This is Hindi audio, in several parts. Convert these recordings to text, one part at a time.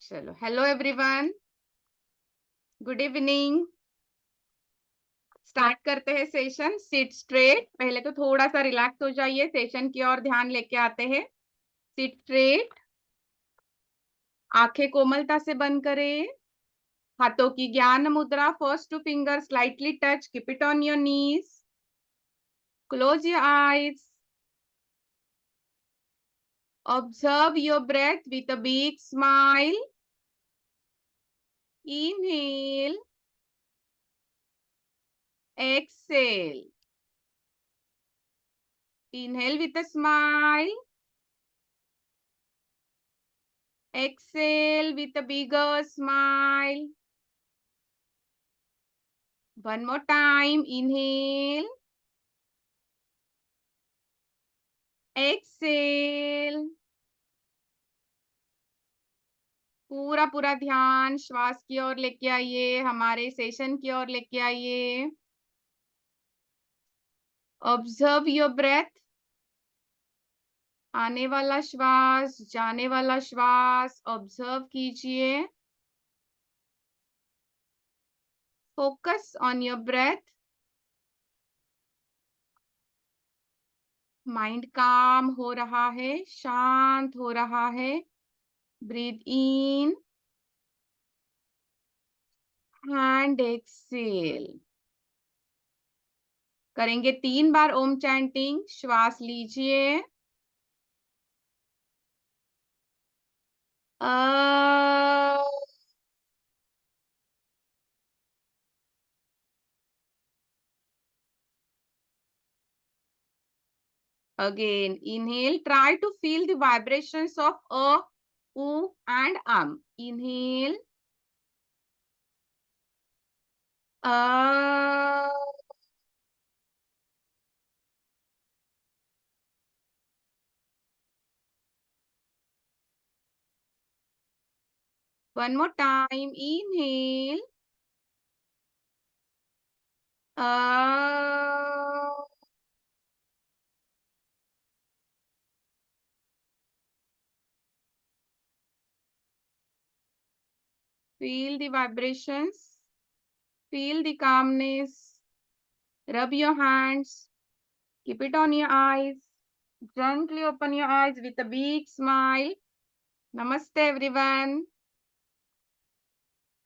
चलो, hello everyone, good evening. Start करते हैं सेशन। Seat straight. पहले तो थोड़ा सा रिलैक्स हो जाइए, सेशन की ओर ध्यान लेके आते हैं। सिट स्ट्रेट, आंखें कोमलता से बंद करें। हाथों की ज्ञान मुद्रा, first two finger slightly touch, keep it on your knees. Close your eyes. Observe your breath with a big smile. Inhale, exhale. Inhale with a smile. Exhale with a bigger smile. One more time. Inhale. Exhale. पूरा पूरा ध्यान श्वास की ओर लेके आइए, हमारे सेशन की ओर लेके आइए। Observe your breath. आने वाला श्वास, जाने वाला श्वास ऑब्जर्व कीजिए। Focus on your breath. Mind calm हो रहा है, शांत हो रहा है। Breathe in and exhale. करेंगे 3 बार ओम चैंटिंग। श्वास लीजिए। Again, inhale. Try to feel the vibrations of U and Inhale. One more time. Inhale. Feel the vibrations. Feel the calmness. Rub your hands. Keep it on your eyes. Gently open your eyes with a big smile. नमस्ते एवरीवन,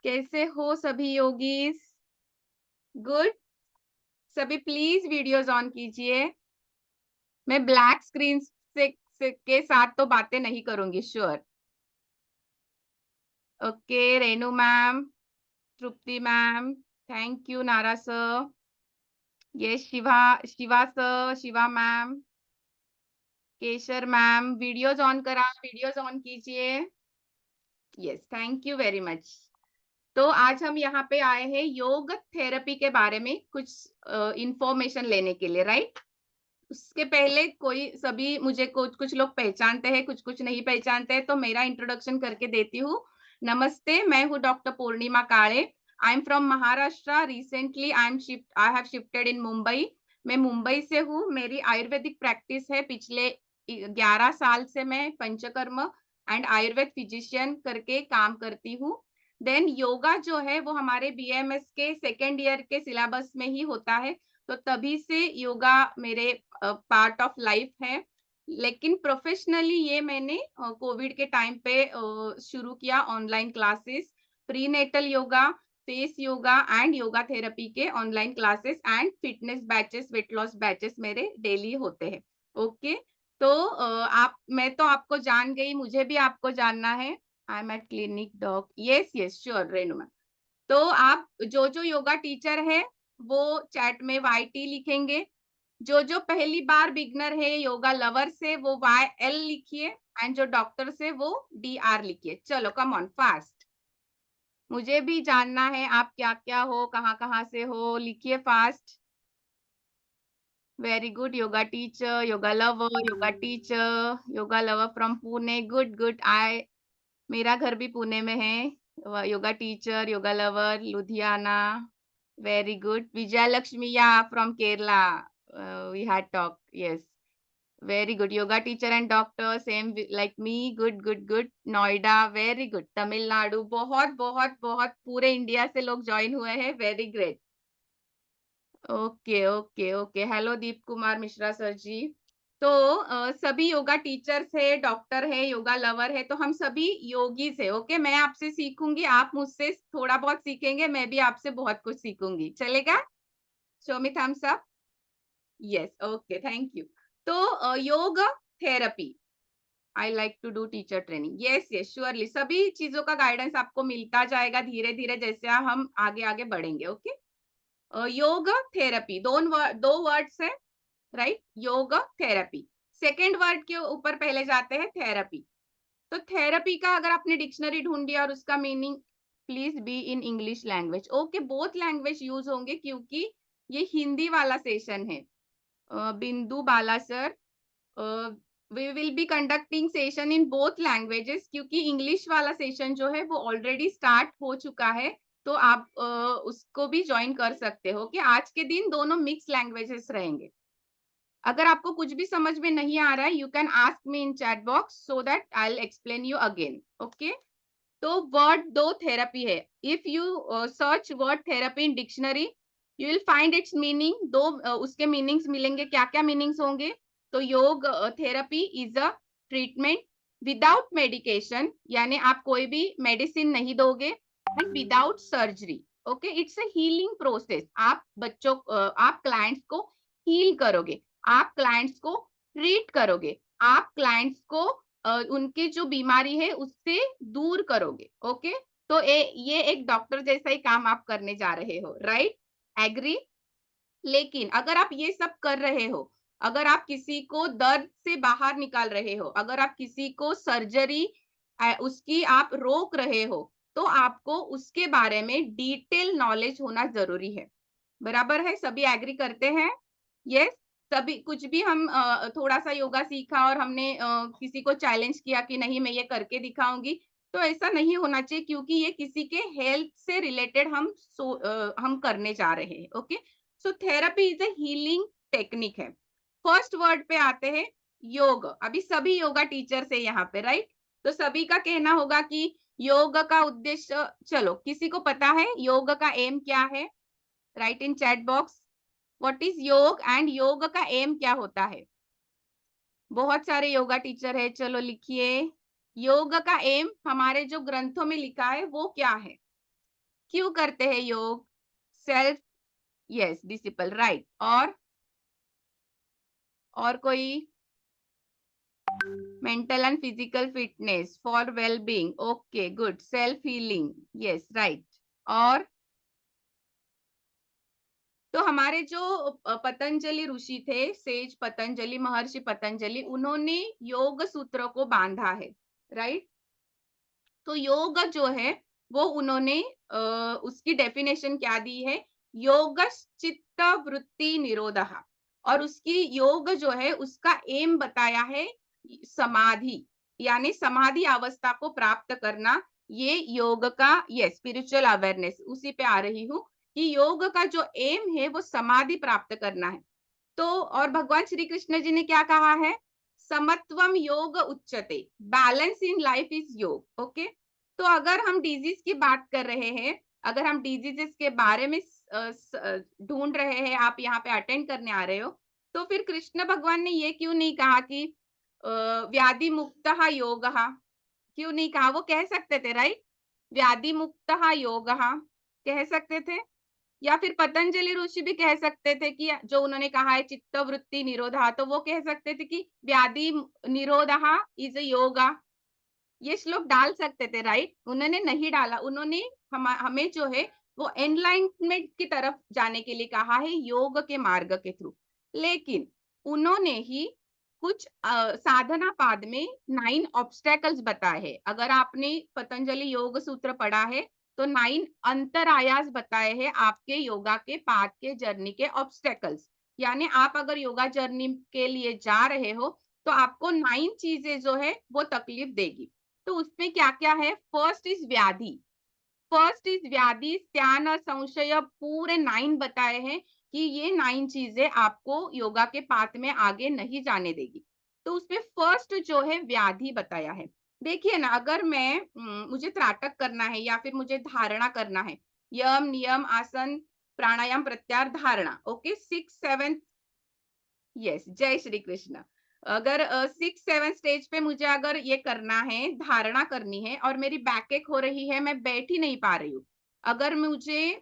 कैसे हो सभी योगीज? गुड। सभी प्लीज वीडियोस ऑन कीजिए। मैं ब्लैक स्क्रीन के साथ तो बातें नहीं करूंगी, sure. Okay, Renu ma'am, Tripti ma'am, thank you. Nara sir, ये Shiva sir, Shiva ma'am, Keshar ma'am, videos on करा, वीडियोस ऑन कीजिए। Yes, thank you very much. तो आज हम यहाँ पे आए हैं योग थेरेपी के बारे में कुछ इंफॉर्मेशन लेने के लिए, राइट? उसके पहले सभी मुझे कुछ लोग पहचानते हैं, कुछ नहीं पहचानते हैं, तो मेरा इंट्रोडक्शन करके देती हूँ। नमस्ते, मैं हूँ doctor Purnima Kale. I am from Maharashtra. Recently I have shifted in Mumbai. मैं मुंबई से हूँ। मेरी आयुर्वेदिक प्रैक्टिस है। पिछले 11 साल से मैं पंचकर्म एंड आयुर्वेद फिजिशियन करके काम करती हूँ। देन योगा जो है वो हमारे बीएमएस के सेकेंड ईयर के सिलेबस में ही होता है, तो तभी से योगा मेरे पार्ट ऑफ लाइफ है। लेकिन प्रोफेशनली ये मैंने कोविड के टाइम पे शुरू किया, online classes, prenatal yoga, face yoga and yoga therapy के online classes and fitness batches, weight loss batches मेरे डेली होते हैं। ओके, तो मैं तो आपको जान गई, मुझे भी आपको जानना है। I am at clinic dog. Yes yes, sure Renu ma'am. तो आप जो योगा टीचर है वो चैट में YT लिखेंगे। जो पहली बार बिगनर है, योगा लवर से, वो YL लिखिए, एंड जो डॉक्टर से वो DR लिखिए। चलो, कम ऑन फास्ट, मुझे भी जानना है आप क्या क्या हो, कहाँ से हो, लिखिए fast. Very good. Yoga teacher, yoga lover, yoga teacher, yoga lover from Pune. Good good. मेरा घर भी पुणे में है। Yoga teacher, yoga lover, Ludhiana. Very good. Vijayalakshmi, yeah, from Kerala. We had talked. Yes. Very good. Yoga teacher and doctor, same like me. Good, good, good. Noida, very good. Tamil Nadu, बहुत बहुत बहुत पूरे इंडिया से लोग ज्वाइन हुए हैं. Very great. Okay, okay, okay. Hello Deep Kumar Mishra sir ji. तो सभी योगा टीचर्स है, डॉक्टर है, योगा लवर है, तो हम सभी योगीज है. ओके, मैं आपसे सीखूंगी, आप मुझसे थोड़ा बहुत सीखेंगे, मैं भी आपसे बहुत कुछ सीखूंगी. चलेगा? Show me thumbs up. Yes, okay, thank you. तो योग therapy, I like to do teacher training. Yes, yes, surely. सभी चीजों का गाइडेंस आपको मिलता जाएगा धीरे धीरे जैसे हम आगे आगे बढ़ेंगे. ओके. योग थेरेपी, दो वर्ड्स है, राइट? योग थेरेपी. सेकेंड वर्ड के ऊपर पहले जाते हैं, थेरेपी. तो थेरेपी का अगर आपने डिक्शनरी ढूंढ लिया और उसका meaning, please be in English language. Okay, both language use होंगे क्योंकि ये हिंदी वाला सेशन है. Bindu Bala sir, we will be conducting session in both languages क्योंकि इंग्लिश वाला सेशन जो है वो ऑलरेडी स्टार्ट हो चुका है. तो आप उसको भी ज्वाइन कर सकते हो कि आज के दिन दोनों मिक्स लैंग्वेजेस रहेंगे. अगर आपको कुछ भी समझ में नहीं आ रहा है, you can ask me in chat box so that I will explain you again. Okay. तो वर्ड दो थेरेपी है. If you search word therapy in dictionary, you will find its meaning. दो उसके मीनिंग्स मिलेंगे. क्या क्या मीनिंग्स होंगे? तो योग therapy is a treatment without medication, यानी आप कोई भी मेडिसिन नहीं दोगे, and without surgery. Okay, it's a healing process. आप बच्चों आप क्लाइंट्स को हील करोगे, आप क्लाइंट्स को ट्रीट करोगे, आप क्लाइंट्स को उनकी जो बीमारी है उससे दूर करोगे. ओके. तो ये एक डॉक्टर जैसा ही काम आप करने जा रहे हो, राइट? एग्री? लेकिन अगर आप ये सब कर रहे हो, अगर आप किसी को दर्द से बाहर निकाल रहे हो, अगर आप किसी को सर्जरी उसकी आप रोक रहे हो, तो आपको उसके बारे में डिटेल नॉलेज होना जरूरी है. बराबर है? सभी एग्री करते हैं? यस. तभी कुछ भी हम थोड़ा-सा योगा सीखा और हमने किसी को चैलेंज किया कि नहीं मैं ये करके दिखाऊँगी, तो ऐसा नहीं होना चाहिए क्योंकि ये किसी के हेल्थ से रिलेटेड हम करने जा रहे हैं. Okay. So therapy is a healing technique है. फर्स्ट वर्ड पे आते हैं, योग. अभी सभी योगा टीचर्स है यहाँ पे, राइट? तो सभी का कहना होगा कि योग का उद्देश्य, चलो किसी को पता है योग का एम क्या है? Right in chat box. What is योग एंड योग का एम क्या होता है? बहुत सारे योगा टीचर है, चलो लिखिए. योग का एम हमारे जो ग्रंथों में लिखा है वो क्या है? क्यों करते हैं योग? Self, yes, disciple, right. और कोई? Mental and physical fitness for well being. Okay, good. Self healing, yes, right. और तो हमारे जो पतंजलि ऋषि थे, सेज पतंजलि, महर्षि पतंजलि, उन्होंने योग सूत्र को बांधा है, राइट? तो योग जो है वो उन्होंने उसकी डेफिनेशन क्या दी है? योग चित्त वृत्ति निरोधः. और उसकी योग जो है उसका एम बताया है समाधि, यानी समाधि अवस्था को प्राप्त करना. ये योग का, ये स्पिरिचुअल अवेयरनेस, उसी पे आ रही हूँ कि योग का जो एम है वो समाधि प्राप्त करना है. तो और भगवान श्री कृष्ण जी ने क्या कहा है? समत्वम योग उच्यते, बैलेंस इन लाइफ इज योग. ओके. तो अगर हम डिजीज की बात कर रहे हैं, अगर हम डिजीजेस के बारे में ढूंढ रहे हैं, आप यहाँ पे अटेंड करने आ रहे हो, तो फिर कृष्ण भगवान ने ये क्यों नहीं कहा कि व्याधि मुक्तः योगः? क्यों नहीं कहा? वो कह सकते थे, राइट? व्याधि मुक्तः योगः कह सकते थे, या फिर पतंजलि ऋषि भी कह सकते थे कि जो उन्होंने कहा है चित्त वृत्ति निरोधा, तो वो कह सकते थे कि व्याधि निरोधा इज योगा. ये श्लोक डाल सकते थे, राइट? उन्होंने नहीं डाला. उन्होंने हमें जो है वो एनलाइटमेंट की तरफ जाने के लिए कहा है, योग के मार्ग के थ्रू. लेकिन उन्होंने ही कुछ साधना पाद में 9 ऑब्स्टेकल्स बताए हैं. अगर आपने पतंजलि योग सूत्र पढ़ा है तो 9 अंतरायास बताए हैं आपके योगा के पाथ के जर्नी के ऑब्स्टेकल्स. यानी आप अगर योगा जर्नी के लिए जा रहे हो तो आपको 9 चीजें जो है वो तकलीफ देगी. तो उसमें क्या-क्या है? फर्स्ट इज व्याधि. फर्स्ट इज व्याधि, त्यान और संशय, पूरे 9 बताए हैं कि ये 9 चीजें आपको योगा के पाथ में आगे नहीं जाने देगी. तो उसमें फर्स्ट जो है व्याधि बताया है। देखिए ना, अगर मैं मुझे त्राटक करना है या फिर मुझे धारणा करना है, यम, नियम, आसन, प्राणायाम, प्रत्याहार, धारणा, ओके, 6-7, यस, जय श्री कृष्ण। अगर 6-7 स्टेज पे मुझे अगर ये करना है, धारणा करनी है और मेरी बैक एक हो रही है, मैं बैठ ही नहीं पा रही हूँ। अगर मुझे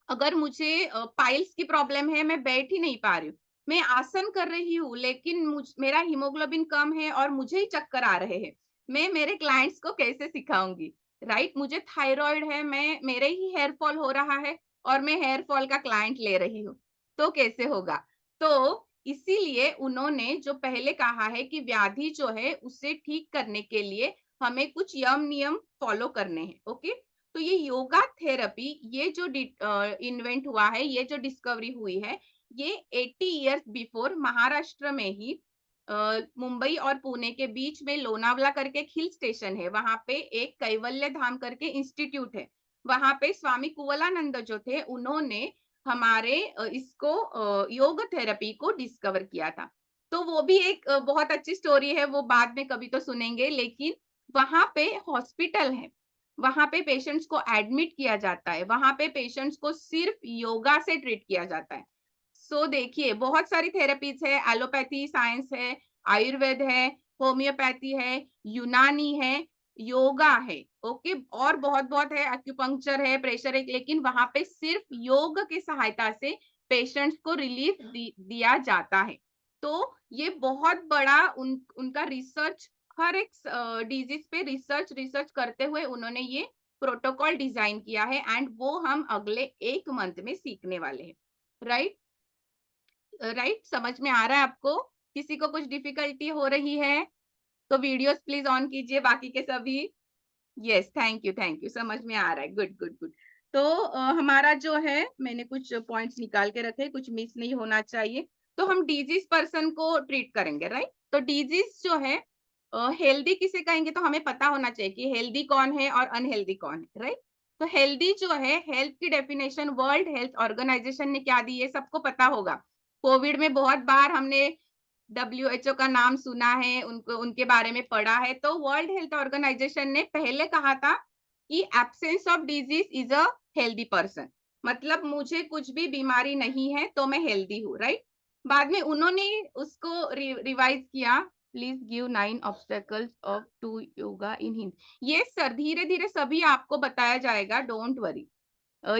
अगर मुझे पाइल्स की प्रॉब्लम है, मैं बैठ ही नहीं पा रही हूँ। मैं आसन कर रही हूँ, लेकिन मेरा हीमोग्लोबिन कम है और मुझे ही चक्कर आ रहे हैं। मैं मेरे क्लाइंट्स को कैसे सिखाऊंगी, राइट? मुझे थायराइड है, मैं मेरे ही हेयर फॉल हो रहा है और मैं हेयर फॉल का क्लाइंट ले रही हूँ, तो कैसे होगा? तो इसीलिए उन्होंने जो पहले कहा है कि व्याधि जो है उसे ठीक करने के लिए हमें कुछ यम नियम फॉलो करने हैं, ओके? तो ये योगा थेरेपी, ये जो इन्वेंट हुआ है, ये जो डिस्कवरी हुई है, ये 80 इयर्स बिफोर महाराष्ट्र में ही मुंबई और पुणे के बीच में लोनावला करके एक हिल स्टेशन है, वहां पे एक कैवल्य धाम करके इंस्टीट्यूट है। वहां पे स्वामी कुवलानंद जो थे, उन्होंने हमारे इसको योग थेरेपी को डिस्कवर किया था। तो वो भी एक बहुत अच्छी स्टोरी है, वो बाद में कभी तो सुनेंगे। लेकिन वहां पे हॉस्पिटल है, वहां पे पेशेंट्स को एडमिट किया जाता है, वहां पे पेशेंट्स को सिर्फ योगा से ट्रीट किया जाता है। सो देखिए, बहुत सारी थेरेपीज है, एलोपैथी साइंस है, आयुर्वेद है, होम्योपैथी है, यूनानी है, योगा है, ओके, और बहुत बहुत है, एक्यूपंक्चर है, प्रेशर है, लेकिन वहां पे सिर्फ योग की सहायता से पेशेंट्स को रिलीफ दिया जाता है। तो ये बहुत बड़ा उनका रिसर्च, हर एक डिजीज पे रिसर्च रिसर्च करते हुए उन्होंने ये प्रोटोकॉल डिजाइन किया है, एंड वो हम अगले 1 मंथ में सीखने वाले हैं, राइट? राइट, समझ में आ रहा है आपको? किसी को कुछ डिफिकल्टी हो रही है तो वीडियोस प्लीज ऑन कीजिए, बाकी के सभी। यस, थैंक यू, समझ में आ रहा है, गुड गुड गुड। तो हमारा जो है, मैंने कुछ पॉइंट्स निकाल के रखे, कुछ मिस नहीं होना चाहिए। तो हम डिजीज पर्सन को ट्रीट करेंगे, राइट? तो डिजीज जो है, हेल्दी किसे कहेंगे, तो हमें पता होना चाहिए कि हेल्दी कौन है और अनहेल्दी कौन है, राइट? तो हेल्दी जो है, हेल्थ की डेफिनेशन वर्ल्ड हेल्थ ऑर्गेनाइजेशन ने क्या दी है, सबको पता होगा। कोविड में बहुत बार हमने WHO का नाम सुना है, उनको उनके बारे में पढ़ा है। तो वर्ल्ड हेल्थ ऑर्गेनाइजेशन ने पहले कहा था कि absence of disease is a healthy person, मतलब मुझे कुछ भी बीमारी नहीं है तो मैं हेल्दी हूँ, राइट? बाद में उन्होंने उसको रिवाइज किया, please give 9 obstacles of to yoga in Hindi. ये सर धीरे धीरे सभी आपको बताया जाएगा, don't worry.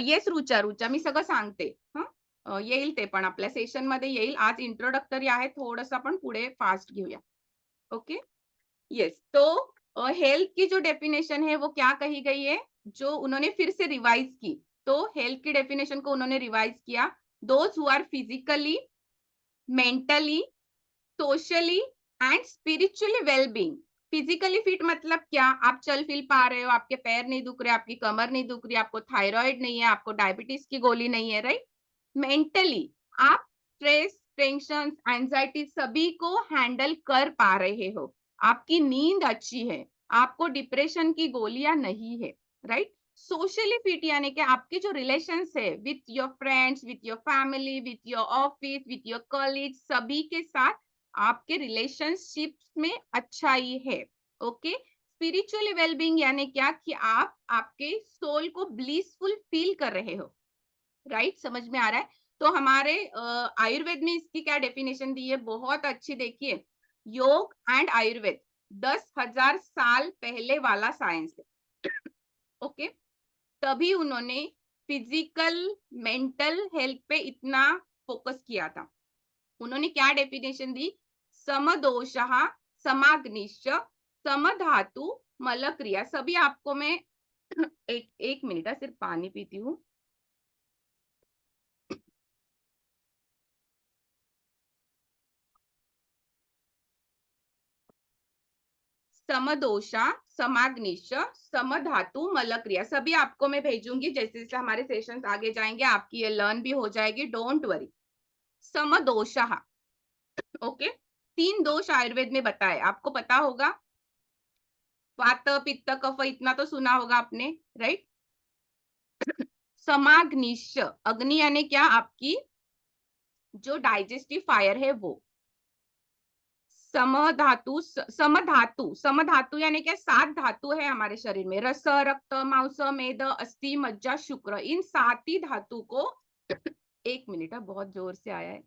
Yes Rucha, Rucha मी सगळं सांगते. हं. येईल ते पण आपल्या सेशनमध्ये येईल. आज इंट्रोडक्टरी आहे, थोडंसं आपण पुढे फास्ट घेऊया. ओके? यस, तो हेल्थ की जो डेफिनेशन है वो क्या कही गई है, जो उन्होंने फिर से रिवाइज की। तो हेल्थ की डेफिनेशन को उन्होंने रिवाइज किया, those who are physically, mentally, socially and spiritually wellbeing. Physically fit मतलब क्या, आप चल फिर पा रहे हो, आपके पैर नहीं दुख रहे, आपकी कमर नहीं दुख रही, आपको थायराइड नहीं है, आपको डायबिटीज की गोली नहीं है, राइट? मेंटली आप स्ट्रेस, टेंशन, एंजाइटी सभी को हैंडल कर पा रहे हो, आपकी नींद अच्छी है, आपको डिप्रेशन की गोलियां नहीं है, राइट? सोशली फिट यानी कि आपके जो रिलेशंस है with your friends, with your family, with your office, with your colleagues, सभी के साथ आपके रिलेशनशिप्स में अच्छाई है, ओके? स्पिरिचुअली वेलबींग यानी क्या, कि आप आपके सोल को ब्लिसफुल फील कर रहे हो, राइट? समझ में आ रहा है? तो हमारे आयुर्वेद में इसकी क्या डेफिनेशन दी है, बहुत अच्छी, देखिए, योग एंड आयुर्वेद 10,000 साल पहले वाला साइंस है, ओके? तभी उन्होंने फिजिकल, मेंटल हेल्थ पे इतना फोकस किया था। उन्होंने क्या डेफिनेशन दी, समदोषः, समाग्निश्च, समधातु, मलक्रिया। सभी आपको मैं एक एक मिनट, सिर्फ पानी पीती हूँ। समदोषा, समाग्निश, समधातु, मलक्रिया, सभी आपको मैं भेजूंगी, जैसे जैसे हमारे सेशंस आगे जाएंगे आपकी ये लर्न भी हो जाएगी, डोंट वरी। समदोषा, ओके? 3 दोष आयुर्वेद में बताए, आपको पता होगा, वात, पित्त, कफ, इतना तो सुना होगा आपने, राइट? समाग्निश, अग्नि यानी क्या, आपकी जो डाइजेस्टिव फायर है वो। समधातु समधातु समधातु यानी क्या, 7 धातु है हमारे शरीर में, रस, रक्त, मांस, मेद, अस्थि, मज्जा, शुक्र, इन 7 ही धातु को 1 मिनट, बहुत जोर से आया है।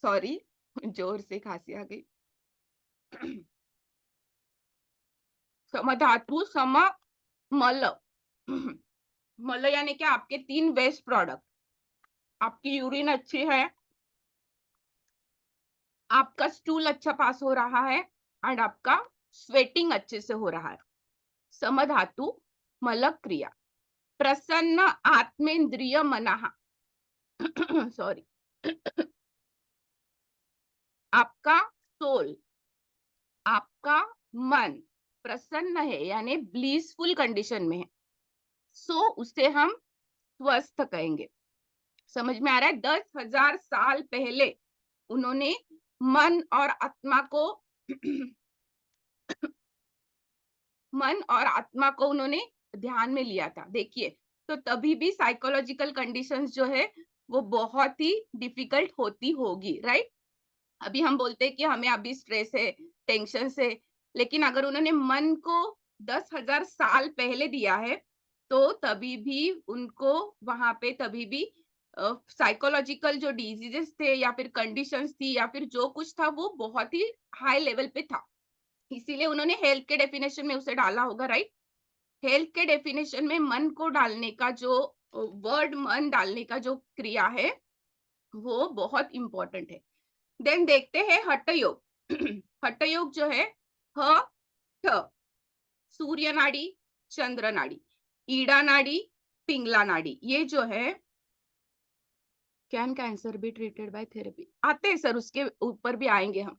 सॉरी, जोर से खांसी आ गई। समधातु सम मल, मल यानी क्या, आपके 3 वेस्ट प्रोडक्ट, आपकी यूरिन अच्छी है, आपका स्टूल अच्छा पास हो रहा है, एंड आपका स्वेटिंग अच्छे से हो रहा है। समधातु मल क्रिया, प्रसन्न आत्मेंद्रिय मनः सॉरी, आपका सोल, आपका मन प्रसन्न है यानी ब्लीसफुल कंडीशन में है, सो उसे हम स्वस्थ कहेंगे। समझ में आ रहा है? 10,000 साल पहले उन्होंने मन और आत्मा को मन और आत्मा को उन्होंने ध्यान में लिया था। देखिए, तो तभी भी साइकोलॉजिकल कंडीशंस जो है वो बहुत ही डिफिकल्ट होती होगी, राइट? अभी हम बोलते हैं कि हमें अभी स्ट्रेस है, टेंशन है, लेकिन अगर उन्होंने मन को 10,000 साल पहले दिया है, तो तभी भी उनको वहां पे तभी भी साइकोलॉजिकल जो डिजीजेस थे या फिर कंडीशंस थी या फिर जो कुछ था वो बहुत ही हाई लेवल पे था। इसीलिए उन्होंने हेल्थ के डेफिनेशन में उसे डाला होगा, राइट? हेल्थ के डेफिनेशन में मन को डालने का जो वर्ड, मन डालने का जो क्रिया है वो बहुत इंपॉर्टेंट है। देन देखते हैं हठ योग। हठ योग जो है, ह ठ, सूर्य नाड़ी, चंद्र नाड़ी, ईड़ा नाड़ी, पिंगला नाड़ी, ये जो है, can cancer be treated by therapy, आते हैं सर, उसके ऊपर भी आएंगे हम।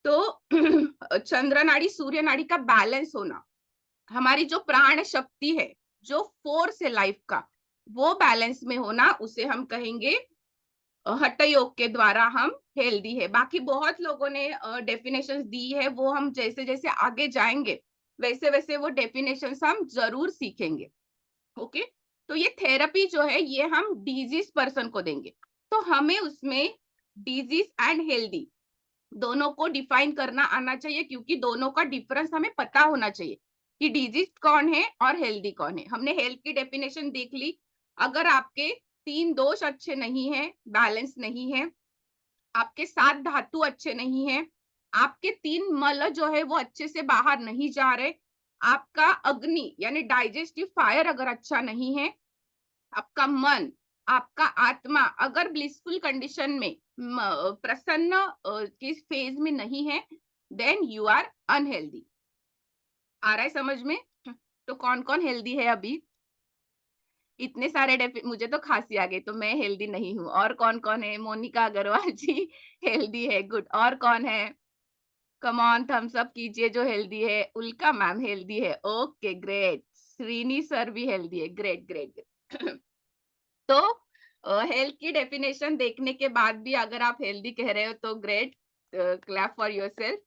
तो चंद्र नाड़ी, सूर्य नाड़ी का बैलेंस होना, हमारी जो प्राण शक्ति है, जो फोर्स है लाइफ का, वो बैलेंस में होना, उसे हम कहेंगे हठ योग के द्वारा हम हेल्दी है। बाकी बहुत लोगों ने डेफिनेशंस दी है, वो हम जैसे जैसे आगे जाएंगे वैसे वैसे वो डेफिनेशंस हम जरूर सीखेंगे। ओके, तो ये थेरेपी जो है ये हम डिजीज पर्सन को देंगे, तो हमें उसमें डिजीज एंड हेल्दी दोनों को डिफाइन करना आना चाहिए, क्योंकि दोनों का डिफरेंस हमें पता होना चाहिए कि डिजीज कौन है और हेल्दी कौन है। हमने हेल्थ की डेफिनेशन देख ली। अगर आपके 3 दोष अच्छे नहीं है, बैलेंस नहीं है, आपके 7 धातु अच्छे नहीं है, आपके 3 मल जो है वो अच्छे से बाहर नहीं जा रहे, आपका अग्नि यानी डाइजेस्टिव फायर अगर अच्छा नहीं है, आपका मन, आपका आत्मा अगर ब्लिसफुल कंडीशन में, प्रसन्न के फेज में नहीं है, देन यू आर अनहेल्दी। आ रहा है समझ में? तो कौन कौन हेल्दी है अभी? इतने सारे मुझे तो खांसी आ गई, तो मैं हेल्दी नहीं हूँ। और कौन कौन है? मोनिका अग्रवाल जी हेल्दी है, गुड। और कौन है? कम ऑन, थम्स अप कीजिए जो हेल्दी है। उल्का मैम हेल्दी है, ओके ग्रेट। श्रीनी सर भी हेल्दी है, ग्रेट ग्रेट। तो हेल्थ की डेफिनेशन देखने के बाद भी अगर आप हेल्दी कह रहे हो तो ग्रेट, क्लैप फॉर योरसेल्फ।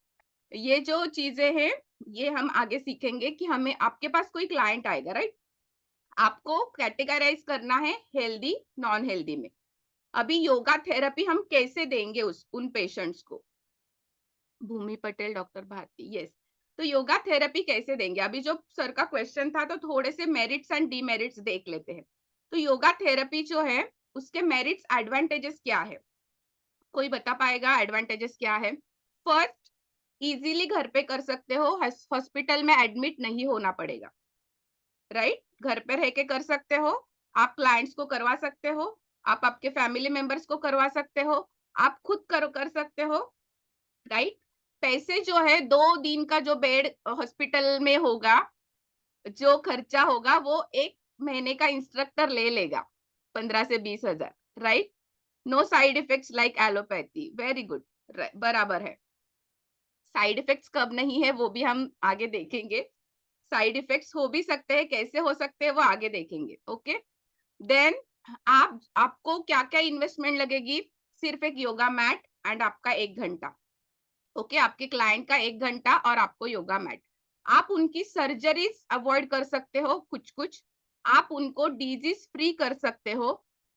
ये जो चीजें हैं ये हम आगे सीखेंगे कि हमें आपके पास कोई क्लाइंट आएगा, राइट? आपको कैटेगराइज करना है हेल्दी, नॉन हेल्दी में। अभी योगा थेरेपी हम कैसे देंगे उस उन पेशेंट्स को? भूमि पटेल, डॉक्टर भारती, यस। तो योगा थेरेपी कैसे देंगे? अभी जो सर का क्वेश्चन था, तो थोड़े से मेरिट्स एंड डीमेरिट्स देख लेते हैं। तो योगा थेरेपी जो है, उसके मेरिट्स, एडवांटेजेस क्या है? कोई बता पाएगा एडवांटेजेस क्या है? फर्स्ट, इजीली घर पे कर सकते हो, हॉस्पिटल में एडमिट नहीं होना पड़ेगा, राइट? घर पे रह के कर सकते हो, आप क्लाइंट्स को करवा सकते हो, आप आपके फैमिली मेंबर्स को करवा सकते हो, आप खुद कर सकते हो, राइट? पैसे जो है 2 दिन का जो बेड हॉस्पिटल में होगा, जो खर्चा होगा वो 1 महीने का इंस्ट्रक्टर ले लेगा, 15 से 20,000, right? No side effects like allopathy, very good, बराबर है। साइड इफेक्ट्स कब नहीं है वो भी हम आगे देखेंगे। साइड इफेक्ट्स हो भी सकते हैं, कैसे हो सकते हैं वो आगे देखेंगे, ओके? देन आप आपको क्या-क्या इन्वेस्टमेंट लगेगी? सिर्फ एक योगा मैट एंड आपका 1 घंटा। ओके, आपके क्लाइंट का 1 घंटा और आपको योगा मैट। आप उनकी सर्जरीज अवॉइड कर सकते हो कुछ-कुछ। आप उनको डिजीज फ्री कर सकते हो।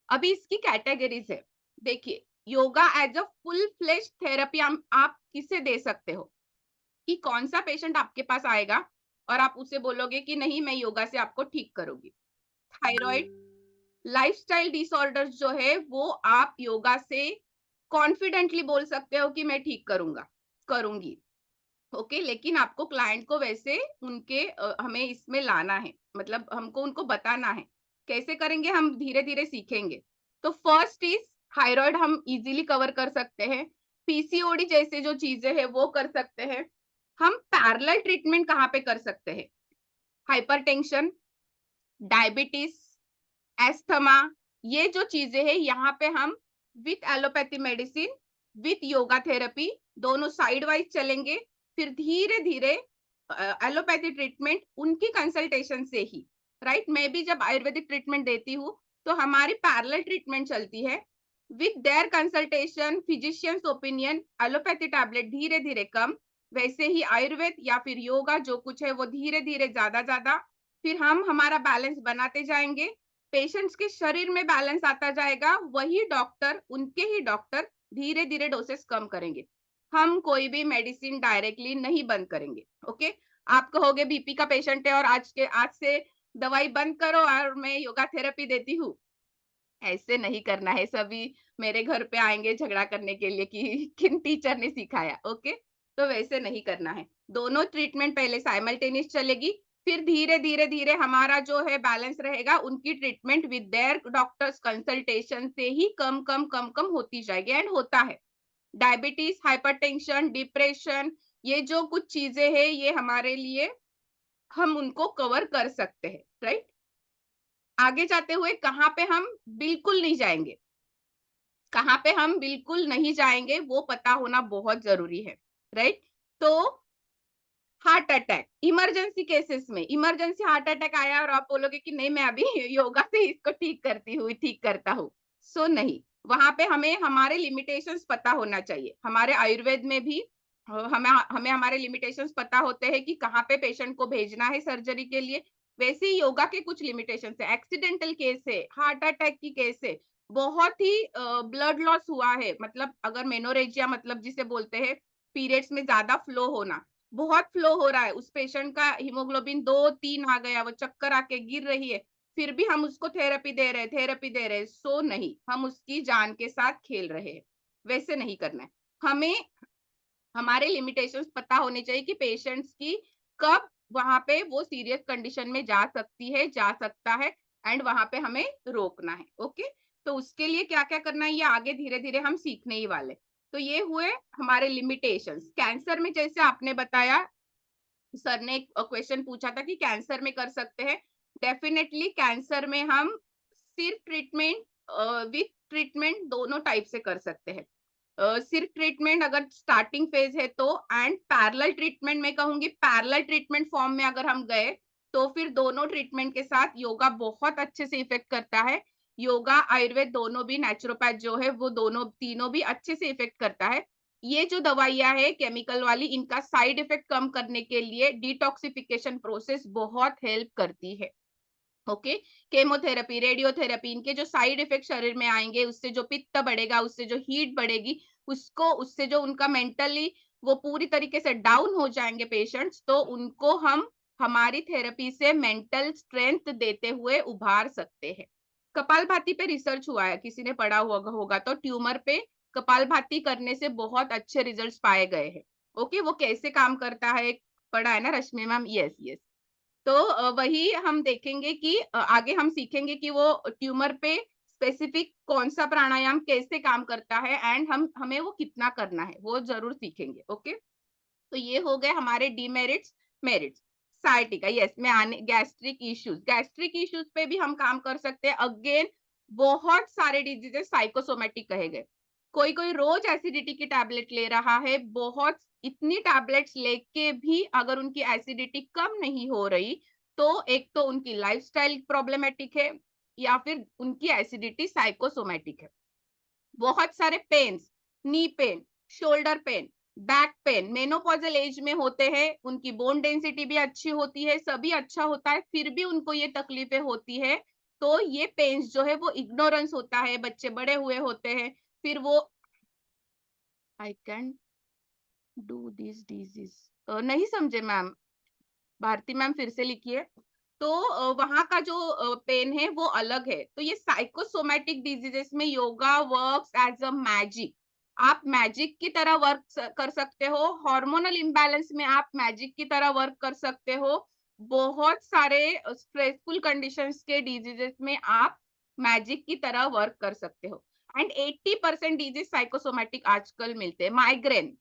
अभी इसकी कैटेगरीज है। देखिए, yoga as a full fleshed therapy आप किसे दे सकते हो? कि कौन-सा पेशेंट आपके पास आएगा और आप उसे बोलोगे कि नहीं, मैं योगा से आपको ठीक करूँगी। थायरॉइड, लाइफस्टाइल डिसऑर्डर्स जो है वो आप योगा से कॉन्फिडेंटली बोल सकते हो कि मैं ठीक करूँगा, करूँगी। ओके, लेकिन आपको क्लाइंट को वैसे उनके हमें इसमें लाना है, मतलब हमको उनको बताना है। कैसे करेंगे हम धीरे-धीरे सीखेंगे। तो फर्स्ट इज़ थायरॉइड हम इज़िली कवर कर सकते हैं। पीसीओडी जैसे जो चीज़ें हैं वो कर सकते हैं। हम पैरेलल ट्रीटमेंट कहाँ पे कर सकते हैं? हाइपरटेंशन, डायबिटीज़, एस्थमा, ये जो चीज़ें हैं यहाँ पे हम with allopathy medicine, with yoga therapy दोनों साइड वाइज चलेंगे। फिर धीरे-धीरे एलोपैथी ट्रीटमेंट उनकी कंसल्टेशन से ही, राइट? मैं भी जब आयुर्वेदिक ट्रीटमेंट देती हूँ, तो हमारी पैरेलल ट्रीटमेंट चलती है। With their consultation, physicians opinion, allopathy tablet धीरे-धीरे कम, वैसे ही आयुर्वेद या फिर योगा जो कुछ है वो धीरे-धीरे ज़्यादा-ज़्यादा, फिर हम हमारा बैलेंस बनाते जाएँगे। पेशेंट्स के शरीर में बैलेंस आता जाएगा, वही डॉक्टर, उनके ही डॉक्टर धीरे-धीरे डोसेस कम करेंगे। हम कोई भी मेडिसिन डायरेक्टली नहीं बंद करेंगे, ओके? आप कहोगे बीपी का पेशेंट है और आज से दवाई बंद करो और मैं योगा थेरेपी देती हूँ। ऐसे नहीं करना है, सभी मेरे घर पे आएँगे झगड़ा करने के लिए कि किन टीचर ने सिखाया, ओके? तो वैसे नहीं करना है। दोनों ट्रीटमेंट पहले साइमल्टेनियस चलेगी, फिर धीरे-धीरे हमारा जो है बैलेंस रहेगा, उनकी treatment with their doctors consultation से ही कम होती जाएगी एंड होता है। डायबिटीज़, हाइपरटेंशन, डिप्रेशन, ये जो कुछ चीज़ें हैं, ये हमारे लिए हम उनको कवर कर सकते हैं, राइट? आगे जाते हुए कहाँ पे हम बिल्कुल नहीं जाएँगे, कहाँ पे हम बिल्कुल नहीं जाएँगे, वो पता होना बहुत ज़रूरी है, राइट? तो हार्ट अटैक, इमरजेंसी केसेस में, इमरजेंसी हार्ट अटैक आया और आप बोलोगे कि नहीं, मैं अभी योगा से इसको ठीक करता हूँ। सो नहीं, वहाँ पे हमें हमारे लिमिटेशंस पता होना चाहिए। हमारे आयुर्वेद में भी हमें हमें हमारे लिमिटेशंस पता होते हैं कि कहाँ पे पेशेंट को भेजना है सर्जरी के लिए। वैसे ही योगा के कुछ लिमिटेशंस है, एक्सीडेंटल केस है, हार्ट अटैक की केस है, बहुत ही ब्लड लॉस हुआ है, मतलब अगर मेनोरेजिया, मतलब जिसे बोलते हैं पीरियड्स में ज़्यादा फ्लो होना, बहुत फ्लो हो रहा है, उस पेशेंट का हीमोग्लोबिन 2-3 आ गया, वो चक्कर आके गिर रही है, फिर भी हम उसको थेरेपी दे रहे हैं, सो नहीं, हम उसकी जान के साथ खेल रहे हैं, वैसे नहीं करना है। हमें हमारे लिमिटेशंस पता होने चाहिए कि पेशेंट्स की कब वहाँ पे वो सीरियस कंडीशन में जा सकती है, जा सकता है एंड वहाँ पे हमें रोकना है, ओके? तो उसके लिए क्या-क्या करना है, ये आगे धीरे-धीरे हम सीखने ही वाले। तो ये हुए हमारे लिमिटेशंस। कैंसर में जैसे आपने बताया, सर ने एक क्वेश्चन पूछा था कि कैंसर में कर सकते हैं। डेफिनिटली कैंसर में हम सिर्फ ट्रीटमेंट विथ ट्रीटमेंट दोनों टाइप से कर सकते हैं। सिर्फ ट्रीटमेंट अगर स्टार्टिंग फेज है तो, एंड पैरेलल ट्रीटमेंट मैं कहूँगी, पैरेलल ट्रीटमेंट फॉर्म में अगर हम गए, तो फिर दोनों ट्रीटमेंट के साथ योगा बहुत अच्छे से इफ़ेक्ट करता है। योगा, आयुर्वेद दोनों भी, नेचुरोपैथ जो है वो दोनों तीनों भी अच्छे से इफ़ेक्ट करता है। ये जो दवाइयां है केमिकल वाली, इनका साइड इफेक्ट कम करने के लिए डिटॉक्सिफिकेशन प्रोसेस बहुत हेल्प करती है। ओके, केमोथेरेपी, रेडियोथेरेपी, इनके जो साइड इफेक्ट शरीर में आएंगे, उससे जो पित्त बढ़ेगा, उससे जो हीट बढ़ेगी, उससे जो उनका मेंटली वो पूरी तरीके से डाउन हो जाएंगे पेशेंट्स, तो उनको हम हमारी थेरेपी से मेंटल स्ट्रेंथ देते हुए उभार सकते हैं। कपालभाति पे रिसर्च हुआ है, किसी ने पढ़ा होगा तो ट्यूमर पे कपालभाति करने से बहुत अच्छे रिजल्ट्स पाए गए हैं। ओके, वो कैसे काम करता है पढ़ा है ना रश्मि मैम? Yes yes. तो वही हम देखेंगे कि आगे हम सीखेंगे कि वो ट्यूमर पे स्पेसिफिक कौन सा प्राणायाम कैसे काम करता है एंड हमें वो कितना करना है, वो जरूर सीखेंगे। ओके, तो ये हो गए हमारे डीमेरिट्स, मेरिट्स। साइटिका, यस, मैं आने गैस्ट्रिक इश्यूज पे भी हम काम कर सकते हैं। अगेन बहुत सारे डिजीजेस साइकोसोमेटिक कहे गए। कोई कोई रोज एसिडिटी की टैबलेट ले रहा है, बहुत इतनी टैबलेट्स लेके भी अगर उनकी एसिडिटी कम नहीं हो रही, तो एक तो उनकी लाइफस्टाइल प्रॉब्लमेटिक है या फिर उनकी एसिडिटी साइकोसोमेटिक है। बहुत सारे pains, knee pain, shoulder pain, back pain menopausal age में होते हैं, उनकी बोन डेंसिटी भी अच्छी होती है, सभी अच्छा होता है, फिर भी उनको ये तकलीफें होती है। तो ये पेन्स जो है वो इग्नोरेंस होता है, बच्चे बड़े हुए होते हैं, फिर वो I can do this disease, नहीं समझे मैम, भारती मैम फिर से लिखिए। तो वहां का जो पेन है वो अलग है। तो ये साइकोसोमेटिक डिजीजेस में yoga works as a magic. आप मैजिक की तरह वर्क कर सकते हो, हार्मोनल इम्बैलेंस में आप मैजिक की तरह वर्क कर सकते हो, बहुत सारे स्ट्रेसफुल कंडीशंस के डिजीजेस में आप मैजिक की तरह वर्क कर सकते हो। एंड 80% डिजीज साइकोसोमेटिक आजकल मिलते हैं। माइग्रेन,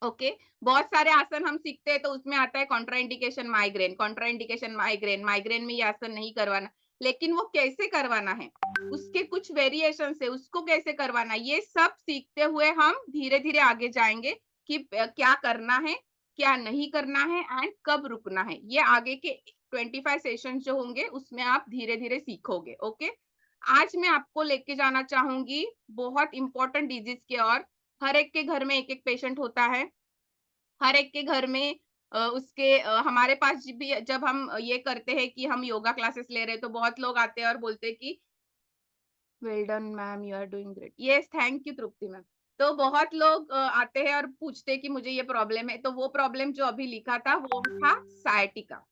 ओके, बहुत सारे आसन हम सीखते हैं तो उसमें आता है contraindication migraine, contraindication migraine, migraine में ये आसन नहीं करवाना, लेकिन वो कैसे करवाना है, उसके कुछ वेरिएशन है, उसको कैसे करवाना, ये सब सीखते हुए हम धीरे धीरे आगे जाएंगे कि क्या करना है, क्या नहीं करना है एंड कब रुकना है। ये आगे के 25 सेशन जो होंगे उसमें आप धीरे धीरे सीखोगे। ओके, आज मैं आपको लेके जाना चाहूंगी बहुत इंपॉर्टेंट डिजीज के। और हर एक के घर में एक एक पेशेंट होता है, हर एक के घर में उसके हमारे पास भी जब हम ये करते हैं कि हम योगा क्लासेस ले रहे हैं, तो बहुत लोग आते हैं और बोलते हैं कि well done ma'am, you are doing great. Yes, thank you Tripti ma'am. तो बहुत लोग आते हैं और पूछते हैं कि मुझे ये प्रॉब्लम है। तो वो प्रॉब्लम जो अभी लिखा था वो था सायटिका,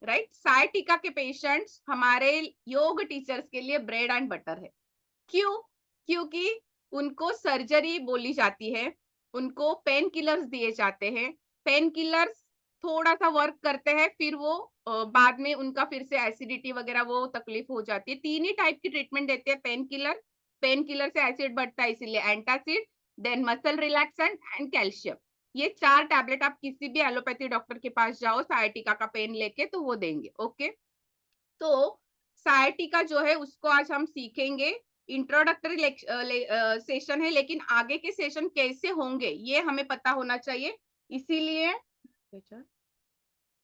राइट? सायटिका के पेशेंट्स हमारे योग टीचर्स के लिए ब्रेड एंड बटर है। क्यों? क्योंकि उनको सर्जरी बोली जाती है, उनको पेन किलर्स दिए जाते हैं, पेन किलर्स थोड़ा सा वर्क करते हैं, फिर वो बाद में उनका फिर से एसिडिटी वगैरह वो तकलीफ हो जाती है। तीन ही टाइप की ट्रीटमेंट देते हैं पेन किलर से एसिड बढ़ता है इसीलिए antacid, then muscle relaxant and calcium. ये 4 टैबलेट आप किसी भी एलोपैथी डॉक्टर के पास जाओ सायटिका का पेन लेके तो वो देंगे। ओके, तो सायटिका जो है उसको आज हम सीखेंगे। इंट्रोडक्टरी सेशन है, लेकिन आगे के सेशन कैसे होंगे ये हमें पता होना चाहिए, इसीलिए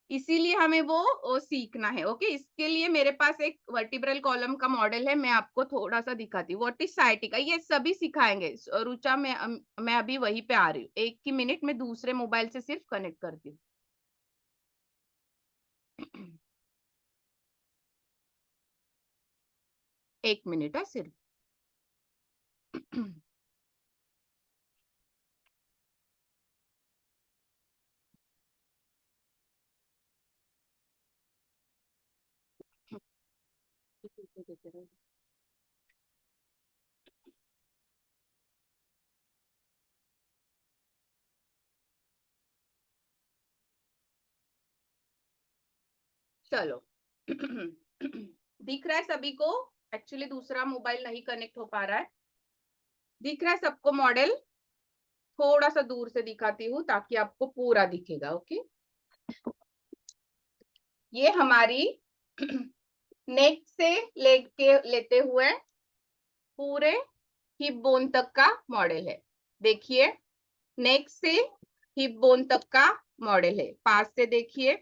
इसीलिए हमें वो सीखना है। ओके, इसके लिए मेरे पास एक वर्टिब्रल कॉलम का मॉडल है, मैं आपको थोड़ा सा दिखाती हूँ। व्हाट इज सायटिका, ये सभी सिखाएंगे। रुचा, मैं अभी वहीं पे आ रही हूँ, एक ही मिनट में दूसरे मोबाइल से सिर्फ कनेक्ट करती हूँ। एक मिनट है सिर्फ। चलो, दिख रहा है सभी को? एक्चुअली दूसरा मोबाइल नहीं कनेक्ट हो पा रहा है। दिख रहा है सबको मॉडल? थोड़ा सा दूर से दिखाती हूँ ताकि आपको पूरा दिखेगा। ओके, ये हमारी नेक से लेग के लेते हुए पूरे हिप बोन तक का मॉडल है। देखिए, नेक से हिप बोन तक का मॉडल है, पास से देखिए।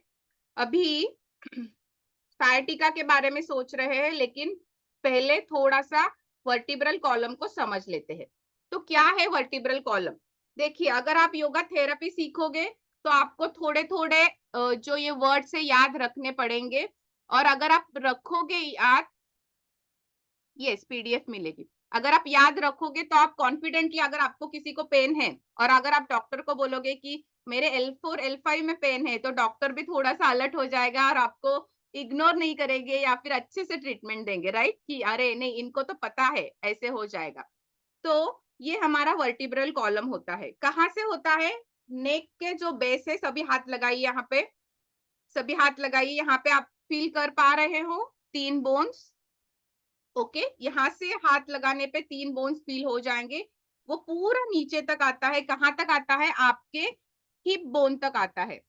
अभी सायटिका के बारे में सोच रहे हैं, लेकिन पहले थोड़ा सा वर्टिब्रल कॉलम को समझ लेते हैं। तो क्या है वर्टिब्रल कॉलम? देखिए, अगर आप योगा थेरेपी सीखोगे तो आपको थोड़े थोड़े जो ये वर्ड्स है याद रखने पड़ेंगे, और अगर आप रखोगे याद, यस पीडीएफ मिलेगी। अगर आप याद रखोगे तो आप कॉन्फिडेंटली, अगर आपको किसी को पेन है और अगर आप डॉक्टर को बोलोगे कि मेरे L4 L5 में पेन है, तो डॉक्टर भी थोड़ा सा अलर्ट हो जाएगा और आपको इग्नोर नहीं करेंगे या फिर अच्छे से ट्रीटमेंट देंगे, राइट? कि अरे नहीं, इनको तो पता है, ऐसे हो जाएगा। तो ये हमारा वर्टिब्रल कॉलम होता है। कहाँ से होता है? नेक के जो बेस है, सभी हाथ लगाइए यहाँ पे, सभी हाथ लगाइए। यहाँ पे आप फील कर पा रहे हो 3 बोन्स। ओके, यहाँ से हाथ लगाने पे 3 बोन्स फील हो जाएंगे। वो पूरा नीचे तक आता है। कहाँ तक आता है? आपके हिप बोन तक आता है।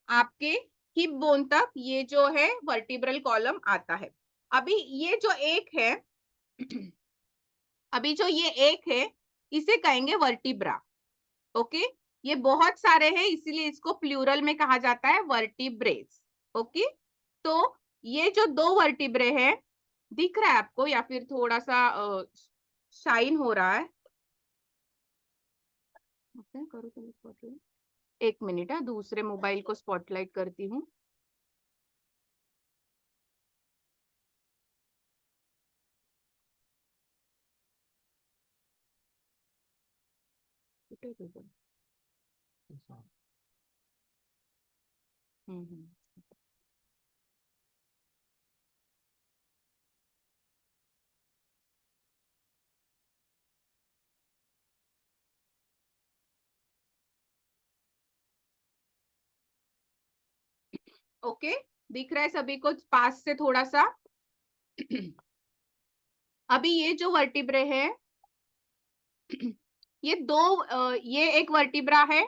आपके हिप बोन तक ये जो है वर्टिब्रल कॉलम आता है। अभी ये जो एक है अभी जो ये एक है, इसे कहेंगे वर्टिब्रा। ओके, ये बहुत सारे हैं इसीलिए इसको प्लूरल में कहा जाता है वर्टिब्रेस। ओके, तो ये जो 2 वर्टिब्रे हैं, दिख रहा है आपको या फिर थोड़ा सा शाइन हो रहा है? करो तो स्पॉटलाइट, 1 मिनट है, दूसरे मोबाइल को स्पॉटलाइट करती हूँ। हम्म। ओके, दिख रहा है सभी को पास से थोड़ा सा? अभी ये जो वर्टिब्रे है, ये ये एक वर्टिब्रा है,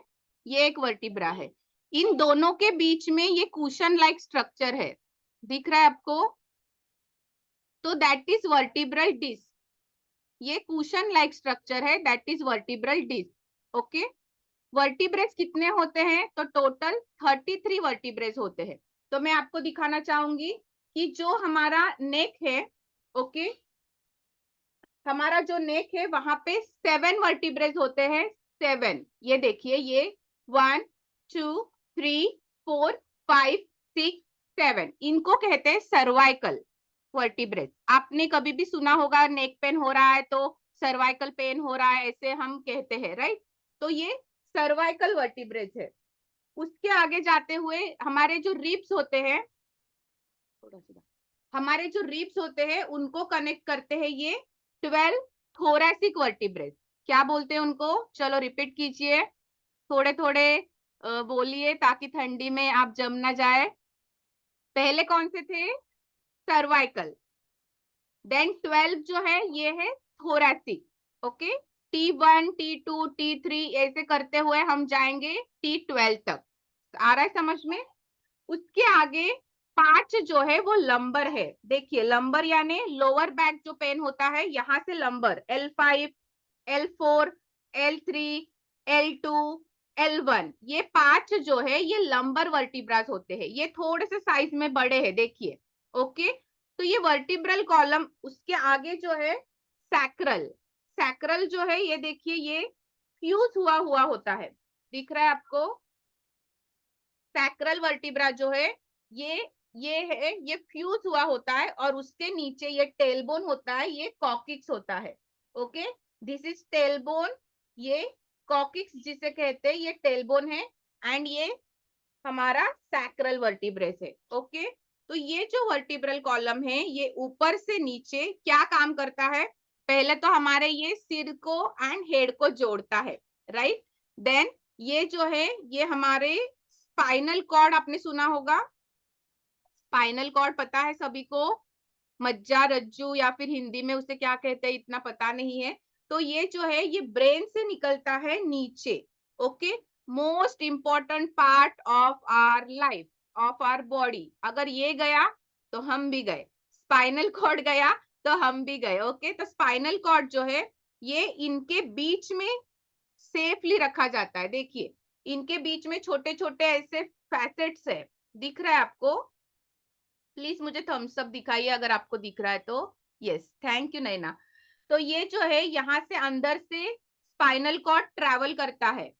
ये एक वर्टिब्रा है। इन दोनों के बीच में ये कुशन लाइक स्ट्रक्चर है, दिख रहा है आपको? तो दैट इज वर्टिब्रल डिस्क। ये कुशन लाइक स्ट्रक्चर है, that is vertebral disc. Okay, vertebrae कितने होते हैं? तो टोटल 33 वर्टिब्रेस होते हैं। तो मैं आपको दिखाना चाहूंगी कि जो हमारा नेक है, ओके, हमारा जो नेक है वहां पे 7 वर्टिब्रेस होते हैं। 7, ये देखिए, ये 1 2 3 4 5 6 7, इनको कहते हैं सर्वाइकल वर्टिब्रेस। आपने कभी भी सुना होगा नेक पेन हो रहा है तो सर्वाइकल पेन हो रहा है, ऐसे हम कहते हैं, राइट? तो ये सर्वाइकल वर्टिब्रेस है। उसके आगे जाते हुए हमारे जो रिब्स होते हैं, हमारे जो रिब्स होते हैं उनको कनेक्ट करते हैं ये 12 थोरैसिक वर्टिब्रेस। क्या बोलते हैं उनको? चलो रिपीट कीजिए, थोड़े थोड़े बोलिए ताकि ठंडी में आप जम ना जाए। पहले कौन से थे? सर्वाइकल। देन 12 जो है ये है thoracic. Okay, T1 T2 T3 ऐसे करते हुए हम जाएंगे T12 तक। आ रहा है समझ में? उसके आगे 5 जो है वो लंबर है। देखिए, लंबर यानी लोअर बैक जो पेन होता है, यहां से lumbar L5 L4 L3 L2 L1, ये 5 जो है ये लंबर वर्टिब्रास होते हैं। ये थोड़े से साइज में बड़े हैं, देखिए। ओके, तो ये वर्टिब्रल कॉलम, उसके आगे जो है सैक्रल। सैक्रल जो है ये देखिए, ये फ्यूज हुआ हुआ होता है, दिख रहा है आपको? सैक्रल वर्टिब्रा जो है ये ये है, ये फ्यूज हुआ होता है, और उसके नीचे ये टेलबोन होता है, ये कॉकिक्स होता है। ओके, दिस इज टेलबोन, ये कॉकिक्स जिसे कहते हैं ये टेलबोन है, एंड ये हमारा सैक्रल वर्टिब्रेस है। ओके, तो ये जो वर्टिब्रल कॉलम है ये ऊपर से नीचे क्या काम करता है? पहले तो हमारे ये सिर को एंड हेड को जोड़ता है, राइट? देन ये जो है ये हमारे स्पाइनल कॉर्ड, आपने सुना होगा, स्पाइनल कॉर्ड पता है सभी को? मज्जा रज्जू या फिर हिंदी में उसे क्या कहते हैं इतना पता नहीं है। तो ये जो है ये ब्रेन से निकलता है नीचे। Okay, most important part of our life, of our body. अगर ये गया तो हम भी गए, स्पाइनल कॉर्ड गया तो हम भी गए। ओके, तो स्पाइनल कॉर्ड जो है ये इनके बीच में सेफली रखा जाता है। देखिए, इनके बीच में छोटे छोटे ऐसे फैसेट्स है, दिख रहा है आपको? प्लीज मुझे थम्स अप दिखाइए अगर आपको दिख रहा है तो। यस, थैंक यू नैना। तो ये जो है यहाँ से अंदर से स्पाइनल कॉर्ड ट्रैवल करता है,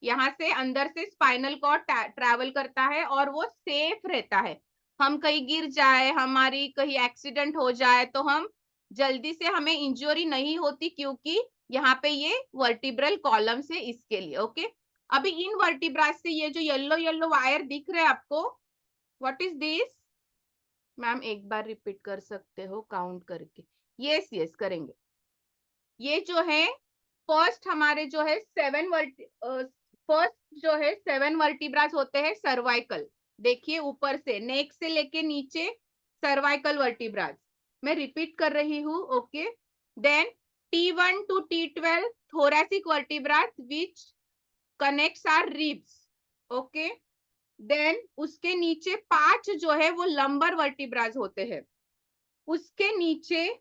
यहाँ से अंदर से स्पाइनल कॉर्ड ट्रैवल करता है और वो सेफ रहता है। हम कहीं गिर जाए, हमारी कहीं एक्सीडेंट हो जाए तो हम जल्दी से हमें इंजरी नहीं होती, क्योंकि यहाँ पे ये वर्टिब्रल कॉलम से इसके लिए। ओके, अभी इन वर्टिब्रा से ये जो येलो येलो वायर दिख रहे हैं आपको, व्हाट इज दिस मैम? एक बार रिपीट कर सकते हो काउंट करके? यस यस करेंगे। ये जो है फर्स्ट हमारे जो है सेवन वर्टिब्रास होते हैं सर्वाइकल। देखिए ऊपर से नेक से लेके नीचे सर्वाइकल वर्टिब्रास। मैं रिपीट कर रही हूँ। Okay, then T1 to T12 thoracic vertebrae which connects our ribs. Okay, then उसके नीचे 5 जो है वो लंबर वर्टिब्रास होते हैं। उसके नीचे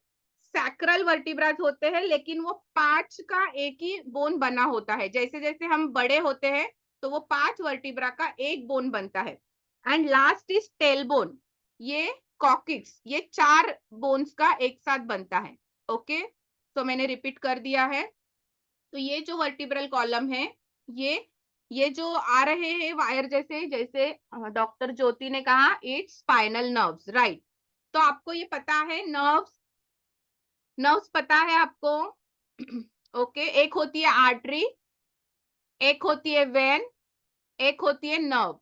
सैक्रल वर्टिब्रास होते हैं, लेकिन वो 5 का एक ही बोन बना होता है। जैसे जैसे हम बड़े होते हैं तो वो 5 वर्टिब्रा का एक बोन बनता है। एंड लास्ट इज टेलबोन, ये कॉकिक्स, ये 4 बोन्स का एक साथ बनता है। ओके, तो मैंने रिपीट कर दिया है। तो ये जो वर्टिब्रल कॉलम है, ये जो आ रहे हैं वायर जैसे, जैसे डॉक्टर ज्योति ने कहा इट्स स्पाइनल नर्व्स, राइट। तो आपको ये पता है नर्व्स पता है आपको? ओके, एक होती है आर्टरी, एक होती है वेन, एक होती है नर्व।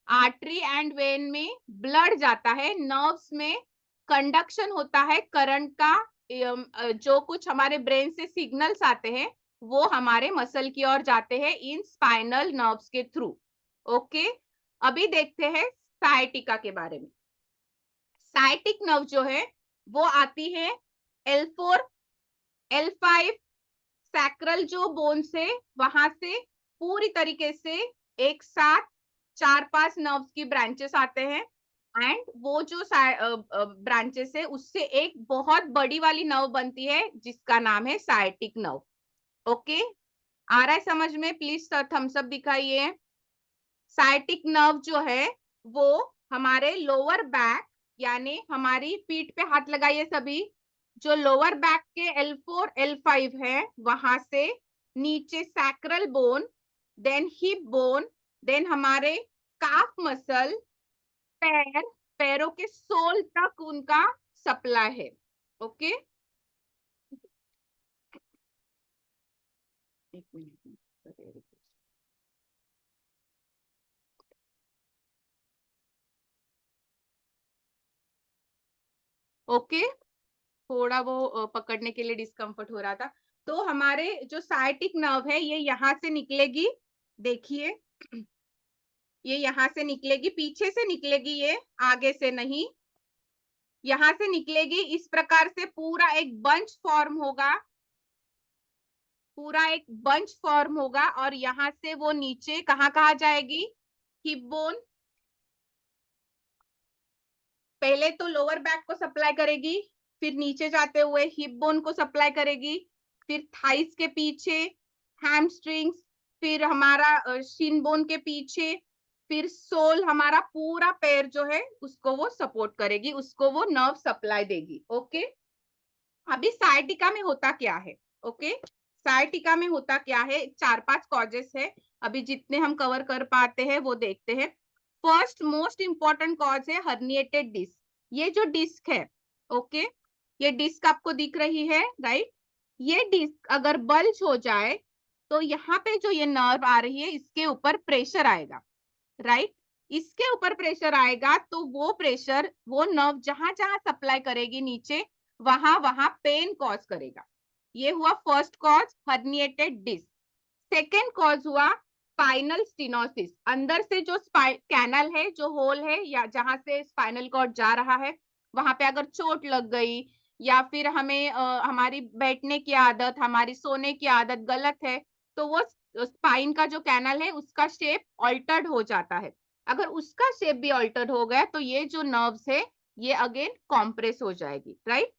आर्टरी एंड वेन में ब्लड जाता है, नर्व्स में कंडक्शन होता है करंट का। जो कुछ हमारे ब्रेन से सिग्नल्स आते हैं वो हमारे मसल की ओर जाते हैं इन स्पाइनल नर्व्स के थ्रू। ओके, अभी देखते हैं साइटिका के बारे में। साइटिक नर्व जो है वो आती है L4 L5 सैक्रल जो बोन से, वहां से पूरी तरीके से एक साथ 4-5 नर्व्स की ब्रांचेस आते हैं। एंड वो जो ब्रांचेस है उससे एक बहुत बड़ी वाली नर्व बनती है जिसका नाम है साइटिक नर्व। ओके, आ रहा है समझ में? प्लीज थम्स अप दिखाइए। साइटिक नर्व जो है वो हमारे लोअर बैक, यानी हमारी पीठ पे हाथ लगाइए सभी, जो लोअर बैक के L4 L5 है वहां से नीचे sacral bone, then hip bone, then हमारे काफ मसल, पैरों के सोल तक उनका सप्लाई है। ओके, एक मिनट। ओके, थोड़ा वो पकड़ने के लिए डिस्कम्फर्ट हो रहा था। तो हमारे जो साइटिक नर्व है ये यहाँ से निकलेगी, देखिए ये यहाँ से निकलेगी, पीछे से निकलेगी, ये आगे से नहीं, यहाँ से निकलेगी। इस प्रकार से पूरा एक बंच फॉर्म होगा, पूरा एक बंच फॉर्म होगा और यहाँ से वो नीचे कहाँ कहाँ जाएगी? हिप बोन, पहले तो लोअर बैक को सप्लाई करेगी, फिर नीचे जाते हुए हिप बोन को सप्लाई करेगी, फिर थाइस के पीछे हैमस्ट्रिंग्स, फिर हमारा शिन बोन के पीछे, फिर सोल, हमारा पूरा पैर जो है उसको वो सपोर्ट करेगी, उसको वो नर्व सप्लाई देगी। ओके, अभी साइटिका में होता क्या है? ओके, साइटिका में होता क्या है? 4-5 कॉजेस है, अभी जितने हम कवर कर पाते हैं वो देखते हैं। फर्स्ट मोस्ट इंपॉर्टेंट कॉज है हर्निएटेड डिस्क। ये जो डिस्क है, ओके, ये डिस्क आपको दिख रही है, राइट। ये डिस्क अगर बल्ज हो जाए तो यहाँ पे जो ये नर्व आ रही है इसके ऊपर प्रेशर आएगा, राइट। इसके ऊपर प्रेशर आएगा तो वो प्रेशर वो नर्व जहां जहां सप्लाई करेगी नीचे, वहां वहां पेन कॉज करेगा। ये हुआ first cause, herniated disc. Second cause हुआ स्पाइनल स्टिनोसिस। अंदर से जो कैनल है, जो होल है या जहां से स्पाइनल कॉर्ड जा रहा है, वहां पे अगर चोट लग गई या फिर हमें हमारी बैठने की आदत, हमारी सोने की आदत गलत है, तो वो स्पाइन का जो कैनल है उसका शेप ऑल्टर्ड हो जाता है। अगर उसका शेप भी ऑल्टर्ड हो गया तो ये जो नर्व्स है ये अगेन कॉम्प्रेस हो जाएगी, राइट।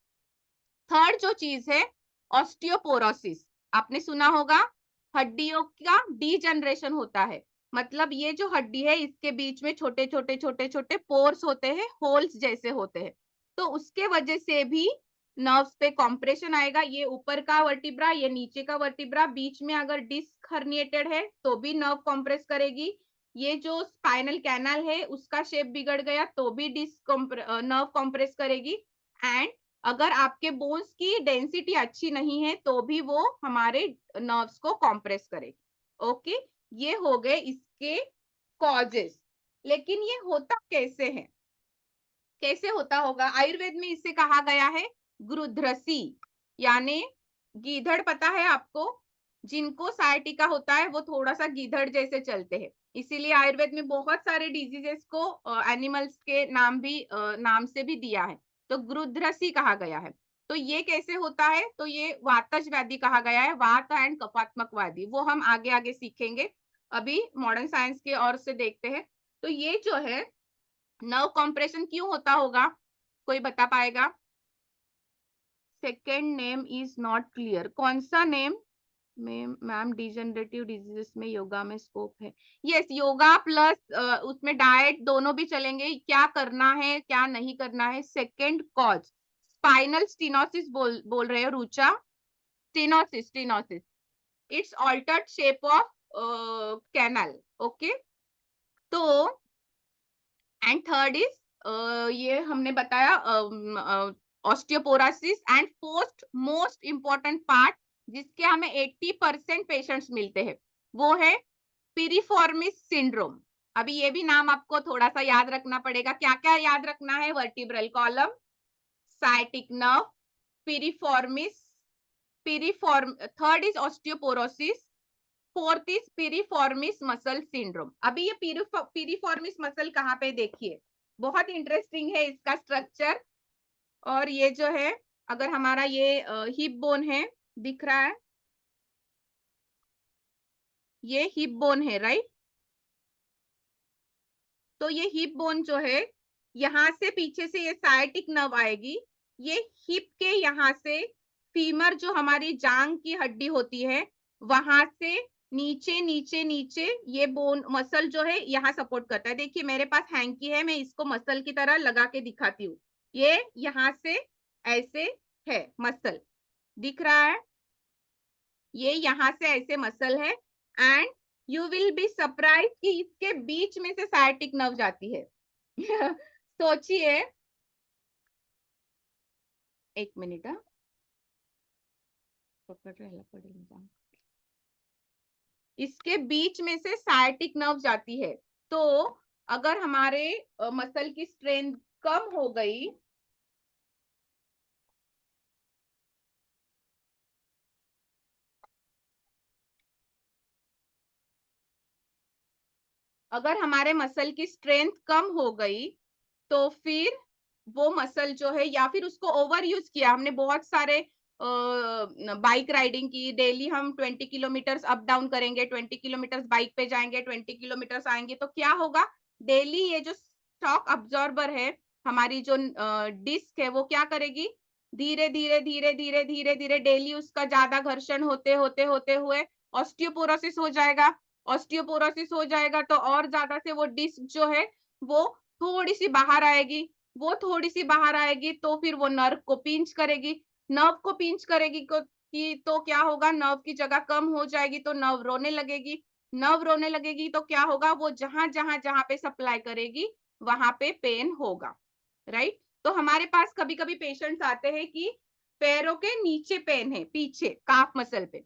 थर्ड जो चीज है ऑस्टियोपोरोसिस, आपने सुना होगा, हड्डियों का डीजनरेशन होता है। मतलब ये जो हड्डी है इसके बीच में छोटे छोटे छोटे छोटे पोर्स होते हैं, होल्स जैसे होते हैं, तो उसके वजह से भी नर्व्स पे कॉम्प्रेशन आएगा, ये ऊपर का वर्टिब्रा, ये नीचे का वर्टिब्रा, बीच में अगर डिस्क हर्निएटेड है तो भी नर्व कॉम्प्रेस करेगी। ये जो स्पाइनल कैनाल है उसका शेप बिगड़ गया तो भी डिस्क नर्व कॉम्प्रेस करेगी। एंड अगर आपके बोन्स की डेंसिटी अच्छी नहीं है तो भी वो हमारे नर्व्स को कॉम्प्रेस करेगी। ओके, ये हो गए इसके कॉजेस। लेकिन ये होता कैसे है, कैसे होता होगा? आयुर्वेद में इसे कहा गया है गुरुध्रसी, यानी गीधड़ पता है आपको? जिनको सायटिका होता है वो थोड़ा सा गीधड़ जैसे चलते हैं, इसीलिए आयुर्वेद में बहुत सारे डिजीजेस को एनिमल्स के नाम से भी दिया है। तो गुरुध्रसी कहा गया है। तो ये कैसे होता है? तो ये वातज व्याधि कहा गया है, वात एंड कफात्मक व्याधि, वो हम आगे आगे सीखेंगे। अभी मॉडर्न साइंस की ओर से देखते हैं। तो ये जो है नर्व कॉम्प्रेशन क्यों होता होगा, कोई बता पाएगा? Second name is not clear, कौन सा नेम? मैम डिजेनरेटिव डिजीजेस में योगा में स्कोप है। यस, योगा प्लस उसमें डाइट दोनों भी चलेंगे, क्या करना है क्या नहीं करना है। सेकेंड कॉज स्पाइनल स्टीनोसिस बोल रहे हो Rucha? Stenosis it's altered shape of canal. Okay, तो एंड थर्ड इज ये हमने बताया osteoporosis. And fourth most important part जिसके हमें 80% पेशेंट्स मिलते हैं वो है पिरिफॉर्मिस सिंड्रोम। अभी ये भी नाम आपको थोड़ा सा याद रखना पड़ेगा। क्या क्या याद रखना है? Vertebral column, sciatic nerve, piriformis, piriform, third is osteoporosis, fourth is piriformis muscle syndrome. अभी ये पिरिफॉर्मिस मसल कहाँ पे, देखिए बहुत इंटरेस्टिंग है इसका स्ट्रक्चर। और ये जो है अगर हमारा ये हिप बोन है, दिख रहा है, ये हिप बोन है राइट। तो ये हिप बोन जो है यहाँ से पीछे से ये साइटिक नर्व आएगी, ये हिप के यहाँ से फीमर जो हमारी जांग की हड्डी होती है वहां से नीचे नीचे नीचे ये बोन मसल जो है यहाँ सपोर्ट करता है। देखिए मेरे पास हैंकी है, मैं इसको मसल की तरह लगा के दिखाती हूँ। ये यहाँ से ऐसे है मसल, दिख रहा है? ये यहाँ से ऐसे मसल है। And you will be surprise कि इसके बीच में से साइटिक नर्व जाती है। सोचिए, एक मिनट, पकड़ रहना पड़ेगा। इसके बीच में से साइटिक नर्व जाती है। तो अगर हमारे मसल की स्ट्रेंथ कम हो गई, अगर हमारे मसल की स्ट्रेंथ कम हो गई तो फिर वो मसल जो है, या फिर उसको ओवर यूज किया हमने, बहुत सारे बाइक राइडिंग की, डेली हम 20 किलोमीटर अप डाउन करेंगे, 20 किलोमीटर बाइक पे जाएंगे, 20 किलोमीटर आएंगे, तो क्या होगा? डेली ये जो शॉक अब्जॉर्बर है, हमारी जो डिस्क है, वो क्या करेगी? धीरे धीरे धीरे धीरे धीरे धीरे डेली उसका ज्यादा घर्षण होते होते होते हुए ऑस्टियोपोरोसिस हो जाएगा। ऑस्टियोपोरोसिस हो जाएगा तो और ज्यादा से वो डिस्क जो है वो थोड़ी सी बाहर आएगी। वो थोड़ी सी बाहर आएगी तो फिर वो नर्व को पिंच करेगी। नर्व को पिंच करेगी कि तो क्या होगा? नर्व की जगह कम हो जाएगी तो नर्व रोने लगेगी। नर्व रोने लगेगी तो क्या होगा? वो जहां जहां जहां पे सप्लाई करेगी वहां पे पेन होगा, राइट? तो हमारे पास कभी कभी पेशेंट्स आते हैं कि पैरों के नीचे पेन है, पीछे काफ मसल पे।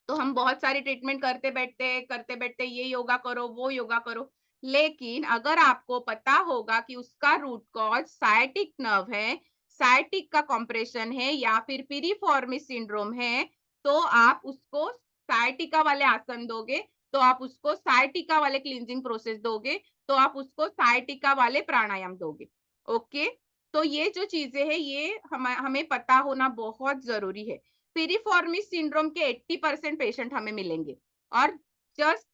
तो हम बहुत सारी ट्रीटमेंट करते बैठते ये योगा करो वो योगा करो। लेकिन अगर आपको पता होगा कि उसका रूट कॉज साइटिक नर्व है, साइटिक का कॉम्प्रेशन है या फिर पिरिफॉर्मिस सिंड्रोम है, तो आप उसको साइटिका वाले आसन दोगे, तो आप उसको साइटिका वाले क्लींजिंग प्रोसेस दोगे, तो आप उसको साइटिका वाले प्राणायाम दोगे। ओके, तो ये जो चीजें हैं ये हमें पता होना बहुत जरूरी है। पिरिफॉर्मिस सिंड्रोम के 80% पेशेंट हमें मिलेंगे और जस्ट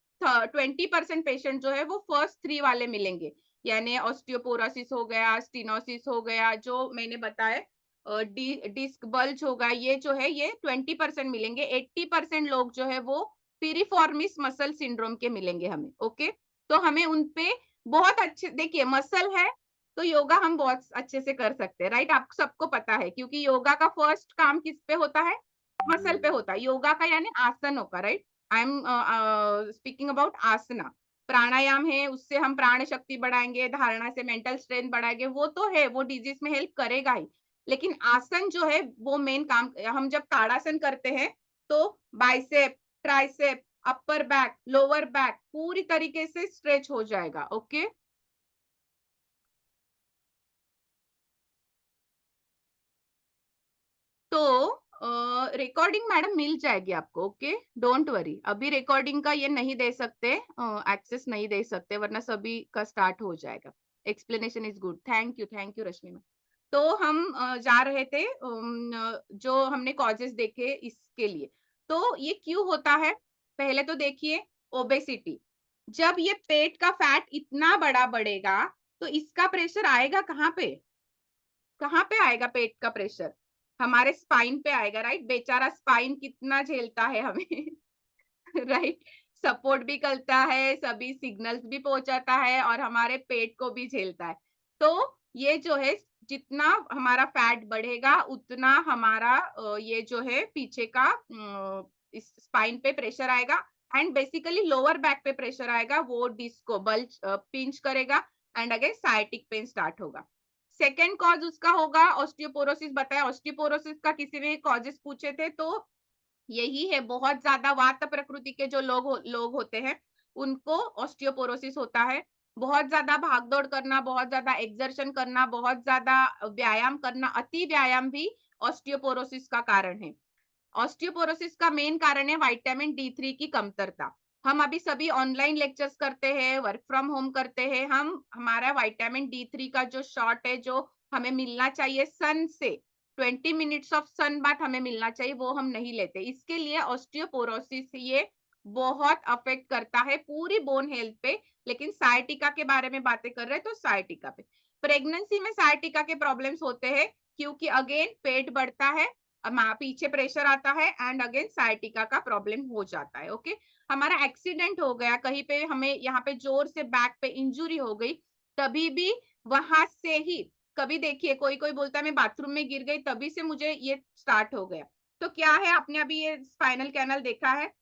20% पेशेंट जो है वो फर्स्ट 3 वाले मिलेंगे, यानी ऑस्टियोपोरोसिस हो गया, स्टीनोसिस हो गया, जो मैंने बताया डिस्क बल्ज होगा, ये जो है ये 20% मिलेंगे। 80% लोग जो है वो पिरिफॉर्मिस मसल सिंड्रोम के मिलेंगे हमें। ओके, तो हमें उनपे बहुत अच्छे, देखिए मसल है तो योगा हम बहुत अच्छे से कर सकते हैं, राइट? आप सबको पता है, क्योंकि योगा का फर्स्ट काम किस पे होता है? मसल पे होता है। योगा का यानी आसनों का, right? I am speaking about asana. प्राणायाम है, उससे हम प्राण शक्ति बढ़ाएंगे, धारणा से मेंटल स्ट्रेंथ बढ़ाएंगे, वो तो है, वो डिजीज में हेल्प करेगा ही। लेकिन आसन जो है वो मेन काम, हम जब ताड़ासन करते हैं तो bicep, tricep, upper back, lower back पूरी तरीके से स्ट्रेच हो जाएगा। ओके, तो रिकॉर्डिंग मैडम मिल जाएगी आपको। ओके, डोंट वरी, अभी रिकॉर्डिंग का ये नहीं दे सकते, एक्सेस नहीं दे सकते, वरना सभी का स्टार्ट हो जाएगा। Explanation is good, thank you Rashmi ma'am. तो हम जा रहे थे, जो हमने कॉजेस देखे इसके लिए। तो ये क्यों होता है? पहले तो देखिए, ओबेसिटी। जब ये पेट का फैट इतना बड़ा बढ़ेगा तो इसका प्रेशर आएगा कहाँ पे? कहाँ पे आएगा पेट का प्रेशर? हमारे स्पाइन पे आएगा, राइट? बेचारा स्पाइन कितना झेलता है हमें। राइट? सपोर्ट भी करता है, सभी सिग्नल्स भी पहुंचाता है और हमारे पेट को भी झेलता है। तो ये जो है, जितना हमारा फैट बढ़ेगा उतना हमारा ये जो है पीछे का इस स्पाइन पे प्रेशर आएगा, एंड बेसिकली लोअर बैक पे प्रेशर आएगा, वो डिस्क को बल्ज पिंच करेगा, and again sciatic pain start होगा। सेकेंड कॉज उसका होगा ऑस्टियोपोरोसिस। बताया, ऑस्टियोपोरोसिस का किसी ने कॉजेस पूछे थे तो यही है, बहुत ज्यादा वात प्रकृति के जो लोग होते हैं उनको ऑस्टियोपोरोसिस होता है। बहुत ज्यादा भागदौड़ करना, बहुत ज्यादा एक्सर्शन करना, बहुत ज्यादा व्यायाम करना, अति व्यायाम भी ऑस्टियोपोरोसिस का कारण है। ऑस्टियोपोरोसिस का मेन कारण है विटामिन डी3 की कमतरता। हम अभी सभी ऑनलाइन लेक्चर्स करते हैं, वर्क फ्रॉम होम करते हैं, हम हमारा विटामिन डी3 का जो शॉट है, जो हमें मिलना चाहिए सन से, 20 मिनट्स ऑफ सन बाथ हमें मिलना चाहिए, वो हम नहीं लेते। इसके लिए ऑस्टियोपोरोसिस ये बहुत अफेक्ट करता है पूरी बोन हेल्थ पे। लेकिन सायटिका के बारे में बातें कर रहे हैं तो सायटिका पे, प्रेगनेंसी में सायटिका के प्रॉब्लम्स होते हैं, क्योंकि अगेन पेट बढ़ता है, पीछे प्रेशर आता है, एंड अगेन सायटिका का प्रॉब्लम हो जाता है। ओके, हमारा एक्सीडेंट हो गया कहीं पे, हमें यहाँ पे जोर से बैक पे इंजुरी हो गई, तभी भी वहां से ही, कभी देखिए कोई कोई बोलता है मैं बाथरूम में गिर गई तभी से मुझे ये स्टार्ट हो गया। तो क्या है, आपने अभी ये स्पाइनल कैनल देखा है,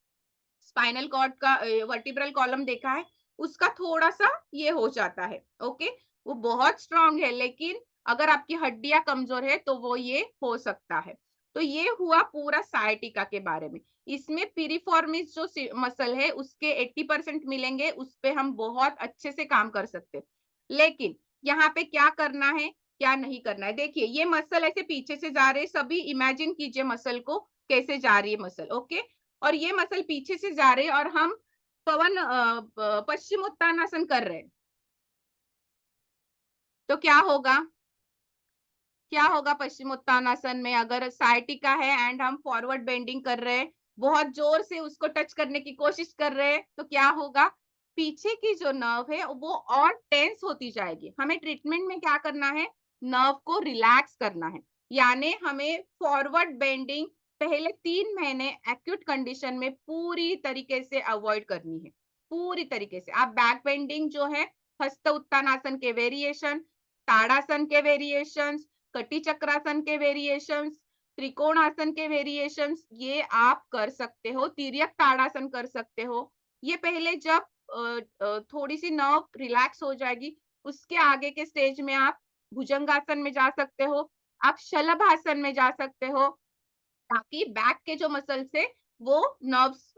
स्पाइनल कॉर्ड का वर्टिब्रल कॉलम देखा है, उसका थोड़ा सा ये हो जाता है। ओके, वो बहुत स्ट्रांग है, लेकिन अगर आपकी हड्डियां कमजोर है तो वो ये हो सकता है। तो ये हुआ पूरा सायटिका के बारे में। इसमें पिरिफॉर्मिस जो मसल है उसके 80% मिलेंगे, उस पे हम बहुत अच्छे से काम कर सकते हैं। लेकिन यहाँ पे क्या करना है, क्या नहीं करना है, देखिए ये मसल ऐसे पीछे से जा रहे, सभी इमेजिन कीजिए मसल को कैसे जा रही है मसल। ओके, और ये मसल पीछे से जा रहे हैं और हम पश्चिमोत्तानासन कर रहे हैं, तो क्या होगा? क्या होगा पश्चिमोत्तानासन में? अगर सायटिका है एंड हम फॉरवर्ड बेंडिंग कर रहे हैं, बहुत जोर से उसको टच करने की कोशिश कर रहे हैं, तो क्या होगा? पीछे की जो नर्व है वो और टेंस होती जाएगी। हमें ट्रीटमेंट में क्या करना है? नर्व को रिलैक्स करना है, यानी हमें फॉरवर्ड बेंडिंग पहले 3 महीने एक्यूट कंडीशन में पूरी तरीके से अवॉइड करनी है। पूरी तरीके से आप बैक बेंडिंग जो है, हस्त उत्तानासन के वेरिएशन, ताड़ासन के वेरिएशन, कटी चक्रासन के वेरिएशंस, त्रिकोणासन के वेरिएशंस, ये आप कर सकते हो। तिर्यक ताड़ासन कर सकते हो। ये पहले जब थोड़ी सी नर्व रिलैक्स हो जाएगी, उसके आगे के स्टेज में आप भुजंगासन में जा सकते हो, आप शलभासन में जा सकते हो, ताकि बैक के जो मसल्स है वो नर्व्स,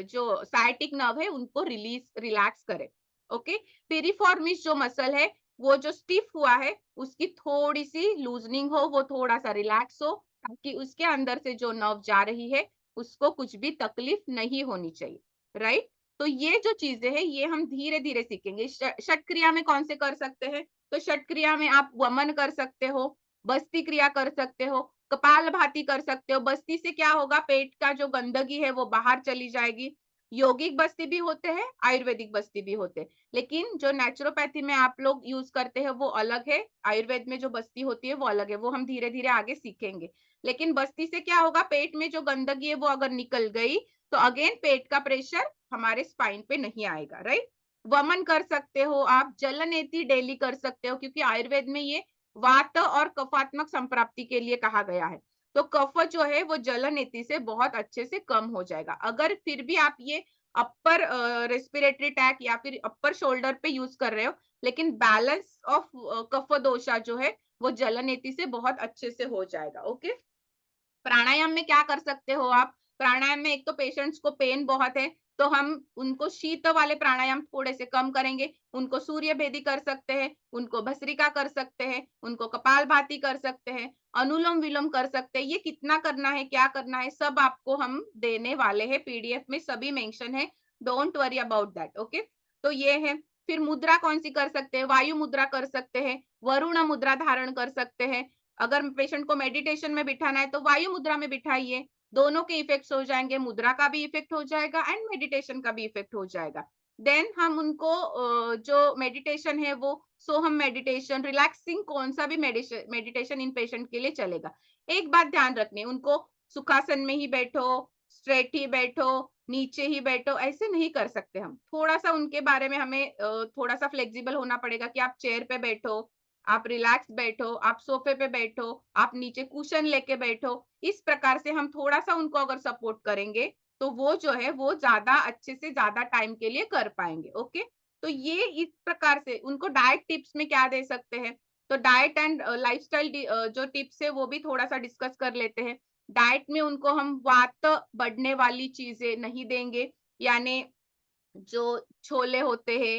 जो साइटिक नर्व है उनको रिलैक्स करे। ओके, पिरिफॉर्मिस जो मसल है वो जो स्टिफ हुआ है उसकी थोड़ी सी लूजनिंग हो, वो थोड़ा सा रिलैक्स हो, ताकि उसके अंदर से जो नर्व जा रही है उसको कुछ भी तकलीफ नहीं होनी चाहिए, राइट? तो ये जो चीजें हैं ये हम धीरे धीरे सीखेंगे। षट क्रिया में कौन से कर सकते हैं? तो षट क्रिया में आप वमन कर सकते हो, बस्ती क्रिया कर सकते हो, कपालभाति कर सकते हो। बस्ती से क्या होगा? पेट का जो गंदगी है वो बाहर चली जाएगी। यौगिक बस्ती भी होते हैं, आयुर्वेदिक बस्ती भी होते हैं, लेकिन जो नेचुरोपैथी में आप लोग यूज करते हैं वो अलग है, आयुर्वेद में जो बस्ती होती है वो अलग है, वो हम धीरे धीरे आगे सीखेंगे। लेकिन बस्ती से क्या होगा? पेट में जो गंदगी है वो अगर निकल गई तो अगेन पेट का प्रेशर हमारे स्पाइन पे नहीं आएगा, राइट? वमन कर सकते हो आप, जलनेति डेली कर सकते हो, क्योंकि आयुर्वेद में ये वात और कफात्मक संप्राप्ति के लिए कहा गया है। तो कफ जो है वो जलनेति से बहुत अच्छे से कम हो जाएगा। अगर फिर भी आप ये अपर रेस्पिरेटरी ट्रैक या फिर अपर शोल्डर पे यूज कर रहे हो, लेकिन बैलेंस ऑफ कफ दोषा जो है वो जलनेति से बहुत अच्छे से हो जाएगा। ओके, प्राणायाम में क्या कर सकते हो आप? प्राणायाम में एक तो पेशेंट्स को पेन बहुत है, तो हम उनको शीत वाले प्राणायाम थोड़े से कम करेंगे, उनको सूर्य भेदी कर सकते हैं, उनको भस्त्रिका कर सकते हैं, उनको कपालभाति कर सकते हैं, अनुलोम विलोम कर सकते हैं। ये कितना करना है, क्या करना है, सब आपको हम देने वाले हैं, पीडीएफ में सभी मेंशन है, don't worry about that. Okay, तो ये है। फिर मुद्रा कौन सी कर सकते हैं? वायु मुद्रा कर सकते हैं, वरुण मुद्रा धारण कर सकते हैं। अगर पेशेंट को मेडिटेशन में बिठाना है तो वायु मुद्रा में बिठाइए, दोनों के इफेक्ट्स हो जाएंगे, मुद्रा का भी इफेक्ट हो जाएगा एंड मेडिटेशन का भी इफेक्ट हो जाएगा। देन हम उनको जो मेडिटेशन है वो सोहम मेडिटेशन, रिलैक्सिंग कौन सा भी मेडिटेशन इन पेशेंट के लिए चलेगा। एक बात ध्यान रखनी, उनको सुखासन में ही बैठो, स्ट्रेट ही बैठो, नीचे ही बैठो, ऐसे नहीं कर सकते हम। थोड़ा सा उनके बारे में हमें थोड़ा सा फ्लेक्सिबल होना पड़ेगा कि आप चेयर पे बैठो, आप रिलैक्स बैठो, आप सोफे पे बैठो, आप नीचे कुशन लेके बैठो। इस प्रकार से हम थोड़ा सा उनको अगर सपोर्ट करेंगे तो वो जो है वो ज्यादा अच्छे से ज्यादा टाइम के लिए कर पाएंगे। ओके, तो ये इस प्रकार से उनको डाइट टिप्स में क्या दे सकते हैं, तो डाइट एंड लाइफस्टाइल जो टिप्स है वो भी थोड़ा सा डिस्कस कर लेते हैं। डाइट में उनको हम वात बढ़ने वाली चीजें नहीं देंगे, यानी जो छोले होते हैं,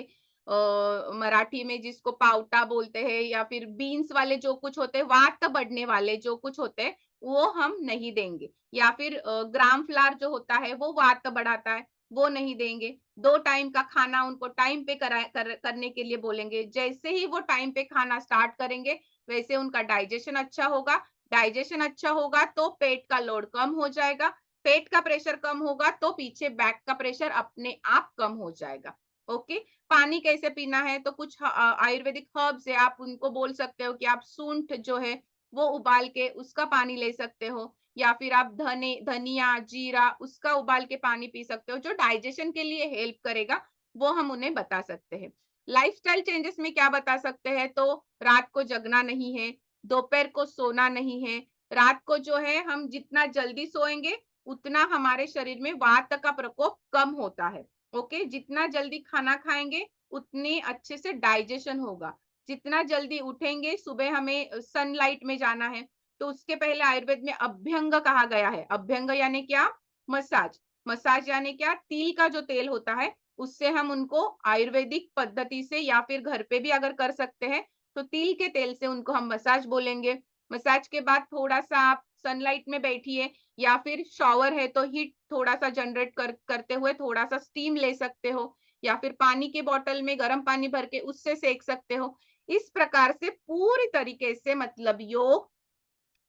मराठी में जिसको पावटा बोलते हैं, या फिर बीन्स वाले जो कुछ होते हैं, वात बढ़ने वाले जो कुछ होते हैं वो हम नहीं देंगे। या फिर ग्राम फ्लावर जो होता है वो वात बढ़ाता है, वो नहीं देंगे। 2 टाइम का खाना उनको टाइम पे करने के लिए बोलेंगे। जैसे ही वो टाइम पे खाना स्टार्ट करेंगे वैसे उनका डाइजेशन अच्छा होगा। डाइजेशन अच्छा होगा तो पेट का लोड कम हो जाएगा, पेट का प्रेशर कम होगा तो पीछे बैक का प्रेशर अपने आप कम हो जाएगा। ओके, पानी कैसे पीना है, तो कुछ आयुर्वेदिक हर्ब्स है, आप उनको बोल सकते हो कि आप सूंठ जो है वो उबाल के उसका पानी ले सकते हो, या फिर आप धनिया जीरा उसका उबाल के पानी पी सकते हो, जो डाइजेशन के लिए हेल्प करेगा, वो हम उन्हें बता सकते हैं। लाइफस्टाइल चेंजेस में क्या बता सकते हैं, तो रात को जगना नहीं है, दोपहर को सोना नहीं है। रात को जो है हम जितना जल्दी सोएंगे उतना हमारे शरीर में वात का प्रकोप कम होता है। ओके, जितना जल्दी खाना खाएंगे उतने अच्छे से डाइजेशन होगा। जितना जल्दी उठेंगे, सुबह हमें सनलाइट में जाना है तो उसके पहले आयुर्वेद में अभ्यंग कहा गया है। अभ्यंग यानी क्या? मसाज। मसाज यानी क्या? तिल का जो तेल होता है उससे हम उनको आयुर्वेदिक पद्धति से, या फिर घर पे भी अगर कर सकते हैं तो तिल के तेल से उनको हम मसाज बोलेंगे। मसाज के बाद थोड़ा सा आप सनलाइट में बैठिए, या फिर शॉवर है तो हीट थोड़ा सा जनरेट करते हुए थोड़ा सा स्टीम ले सकते हो, या फिर पानी के बोतल में गर्म पानी भर के उससे सेक सकते हो। इस प्रकार से पूरी तरीके से मतलब योग,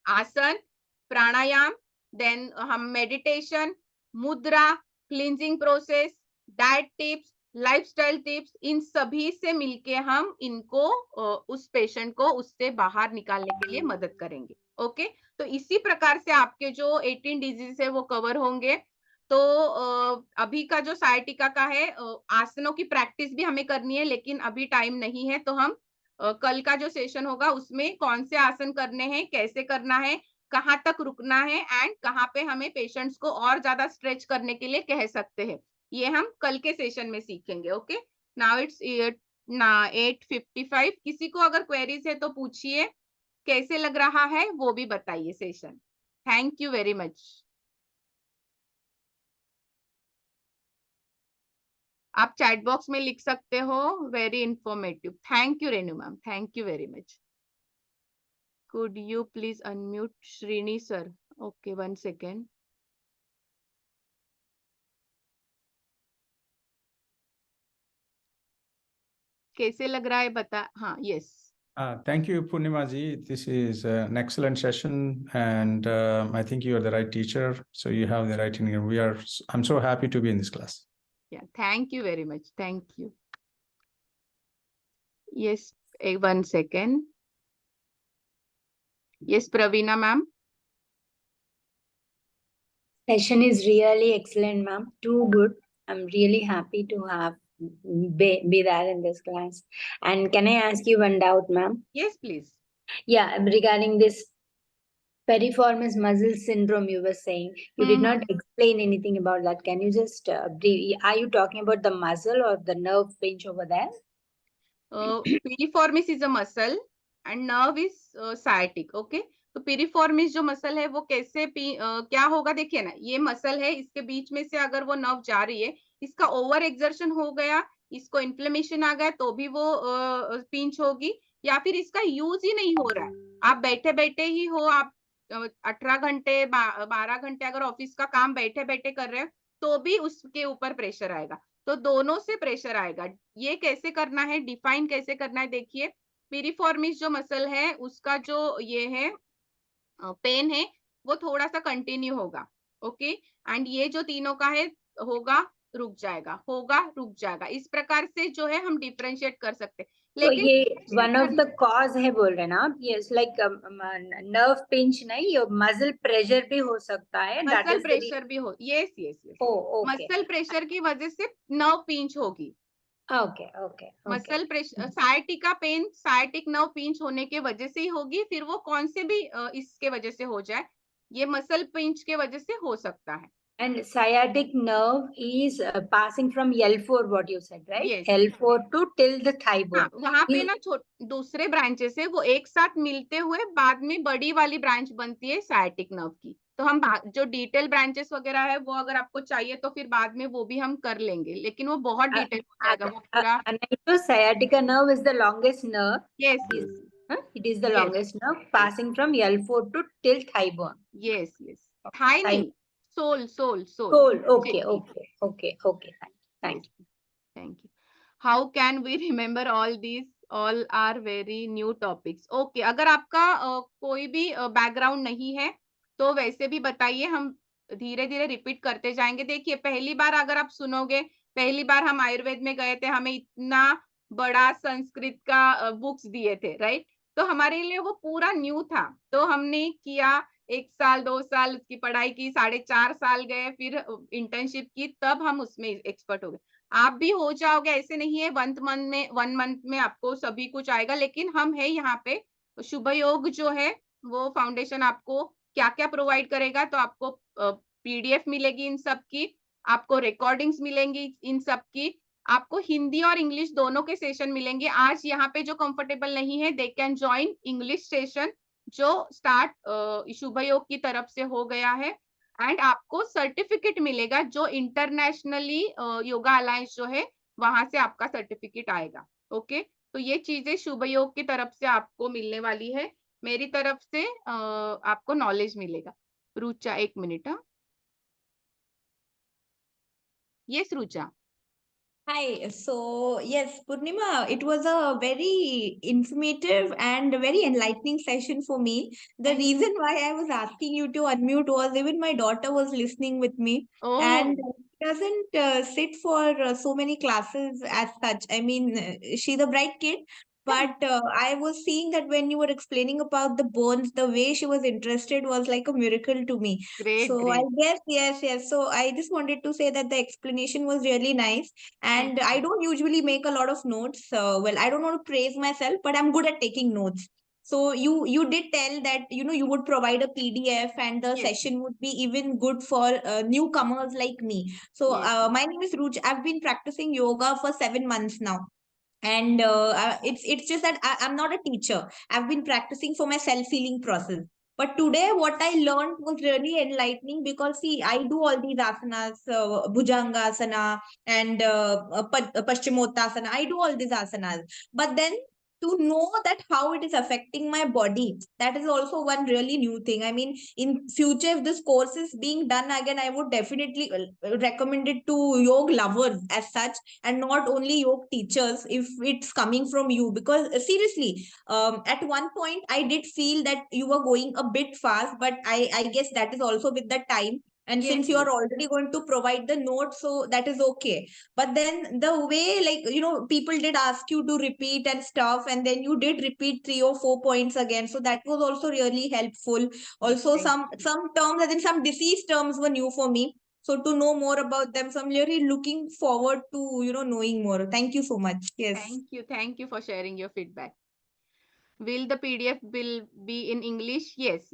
आसन, प्राणायाम, देन हम मेडिटेशन, मुद्रा, cleansing process, diet tips, lifestyle tips, इन सभी से मिलके हम इनको उस पेशेंट को उससे बाहर निकालने के लिए मदद करेंगे। ओके, तो इसी प्रकार से आपके जो 18 डिजीज है वो कवर होंगे। तो अभी का जो सायटिका का है, आसनों की प्रैक्टिस भी हमें करनी है, लेकिन अभी टाइम नहीं है, तो हम कल का जो सेशन होगा उसमें कौन से आसन करने हैं, कैसे करना है, कहाँ तक रुकना है एंड कहाँ पे हमें पेशेंट्स को और ज्यादा स्ट्रेच करने के लिए कह सकते हैं, ये हम कल के सेशन में सीखेंगे। ओके, नाउ इट्स ना 8:55। किसी को अगर क्वेरीज है तो पूछिए, कैसे लग रहा है वो भी बताइए session. Thank you very much. आप चैट बॉक्स में लिख सकते हो, very informative. Thank you Renu ma'am, thank you very much. Could you please unmute Srini sir? Okay, 1 second. कैसे लग रहा है बता, हाँ, yes. Thank you, Purnima ji. This is an excellent session, and I think you are the right teacher. So you have the right in. I'm so happy to be in this class. Yeah, thank you very much. Thank you. Yes, 1 second. Yes, Praveena ma'am. Session is really excellent, ma'am. Too good. I'm really happy to have be there in this class. And can I ask you one doubt, ma'am? Yes, please. Yeah, regarding this piriformis muscle syndrome, you were saying you did not explain anything about that. Can you just are you talking about the muscle or the nerve pinch over there? Piriformis is a muscle and nerve is sciatic. Okay, तो piriformis जो मसल है वो कैसे क्या होगा, देखिए ना, ये मसल है, इसके बीच में से अगर वो नर्व जा रही है, इसका ओवर एक्सर्शन हो गया, इसको इन्फ्लेमेशन आ गया, तो भी वो पिंच होगी, या फिर इसका यूज ही नहीं हो रहा है, आप बैठे बैठे ही हो, आप 18 घंटे 12 घंटे अगर ऑफिस का काम बैठे बैठे कर रहे हो, तो भी उसके ऊपर प्रेशर आएगा, तो दोनों से प्रेशर आएगा। ये कैसे करना है, डिफाइन कैसे करना है, देखिए पिरिफॉर्मिस जो मसल है उसका जो ये है पेन है वो थोड़ा सा कंटिन्यू होगा, ओके, एंड ये जो तीनों का है होगा रुक जाएगा, होगा रुक जाएगा, इस प्रकार से जो है हम डिफरेंशिएट कर सकते हैं। तो लेकिन ये वन ऑफ द कॉज है बोल रहे ना आप, ये लाइक नर्व पिंच नहीं, ये मसल प्रेशर भी हो सकता है, मसल प्रेशर भी हो, yes yes yes, muscle pressure की वजह से नर्व पिंच होगी। Okay okay, muscle pressure, sciatic का पेन साइटिक नर्व पिंच होने के वजह से ही होगी, फिर वो कौन से भी इसके वजह से हो जाए, ये मसल पिंच के वजह से हो सकता है। And sciatic nerve is passing from L4, what you said, right? Yes. L4 to till the thigh bone. हाँ, वहां पे ना दूसरे ब्रांचेस है, वो एक साथ मिलते हुए बाद में बड़ी वाली ब्रांच बनती है साइटिक नर्व की, तो हम जो डिटेल ब्रांचेस वगैरह है वो अगर आपको चाहिए तो फिर बाद में वो भी हम कर लेंगे, लेकिन वो बहुत डिटेल हो जाएगा वो पूरा। So sciatica nerve is the longest nerve. Yes. It is the longest nerve passing from L4 to till thigh bone. Yes. Thigh नहीं, soul. Okay. Thank you. How can we remember all these? All are very new topics. Okay, अगर आपका कोई भी बैकग्राउंड नहीं है तो वैसे भी बताइए, हम धीरे धीरे रिपीट करते जाएंगे। देखिए पहली बार अगर आप सुनोगे, पहली बार हम आयुर्वेद में गए थे, हमें इतना बड़ा संस्कृत का बुक्स दिए थे, राइट, तो हमारे लिए वो पूरा न्यू था, तो हमने किया 1 साल 2 साल उसकी पढ़ाई की, 4.5 साल गए, फिर इंटर्नशिप की, तब हम उसमें एक्सपर्ट हो गए। आप भी हो जाओगे, ऐसे नहीं है 1 मंथ में आपको सभी कुछ आएगा, लेकिन हम है यहाँ पे, शुभ योग जो है वो फाउंडेशन आपको क्या क्या प्रोवाइड करेगा, तो आपको पीडीएफ मिलेगी इन सब की, आपको रिकॉर्डिंग्स मिलेंगी इन सब की, आपको हिंदी और इंग्लिश दोनों के सेशन मिलेंगे। आज यहाँ पे जो कंफर्टेबल नहीं है, they can join English session जो स्टार्ट शुभ योग की तरफ से हो गया है, एंड आपको सर्टिफिकेट मिलेगा जो इंटरनेशनली योगा अलायंस जो है वहां से आपका सर्टिफिकेट आएगा। ओके, तो ये चीजें शुभ योग की तरफ से आपको मिलने वाली है, मेरी तरफ से आपको नॉलेज मिलेगा। Rucha 1 minute. Yes Rucha. Hi. So yes, Purnima, it was a very informative and very enlightening session for me. The reason why I was asking you to unmute was even my daughter was listening with me, and she doesn't sit for so many classes as such. I mean, she's a bright kid, but I was seeing that when you were explaining about the bones, the way she was interested was like a miracle to me. Great. I guess, yes. So I just wanted to say that the explanation was really nice. And I don't usually make a lot of notes. Well, I don't want to praise myself, but I'm good at taking notes. So you did tell that you would provide a PDF and the session would be even good for newcomers like me. So my name is Ruch. I've been practicing yoga for 7 months now. And it's just that I'm not a teacher. I've been practicing for my self-healing process. But today, what I learned was really enlightening, because see, I do all these asanas, Bhujangasana and Paschimottanasana. I do all these asanas. But then to know that how it is affecting my body, that is also one really new thing. I mean, in future, if this course is being done again, I would definitely recommend it to yoga lovers as such, and not only yoga teachers if it's coming from you. Because seriously, at one point I did feel that you were going a bit fast, but I guess that is also with the time. And since you are already going to provide the notes, so that is okay. But then the way, like, people did ask you to repeat and stuff, and then you did repeat 3 or 4 points again. So that was also really helpful. Also, some terms, as in some disease terms, were new for me. So to know more about them, so I'm really looking forward to, knowing more. Thank you so much. Yes. Thank you for sharing your feedback. Will the PDF will be in English? Yes.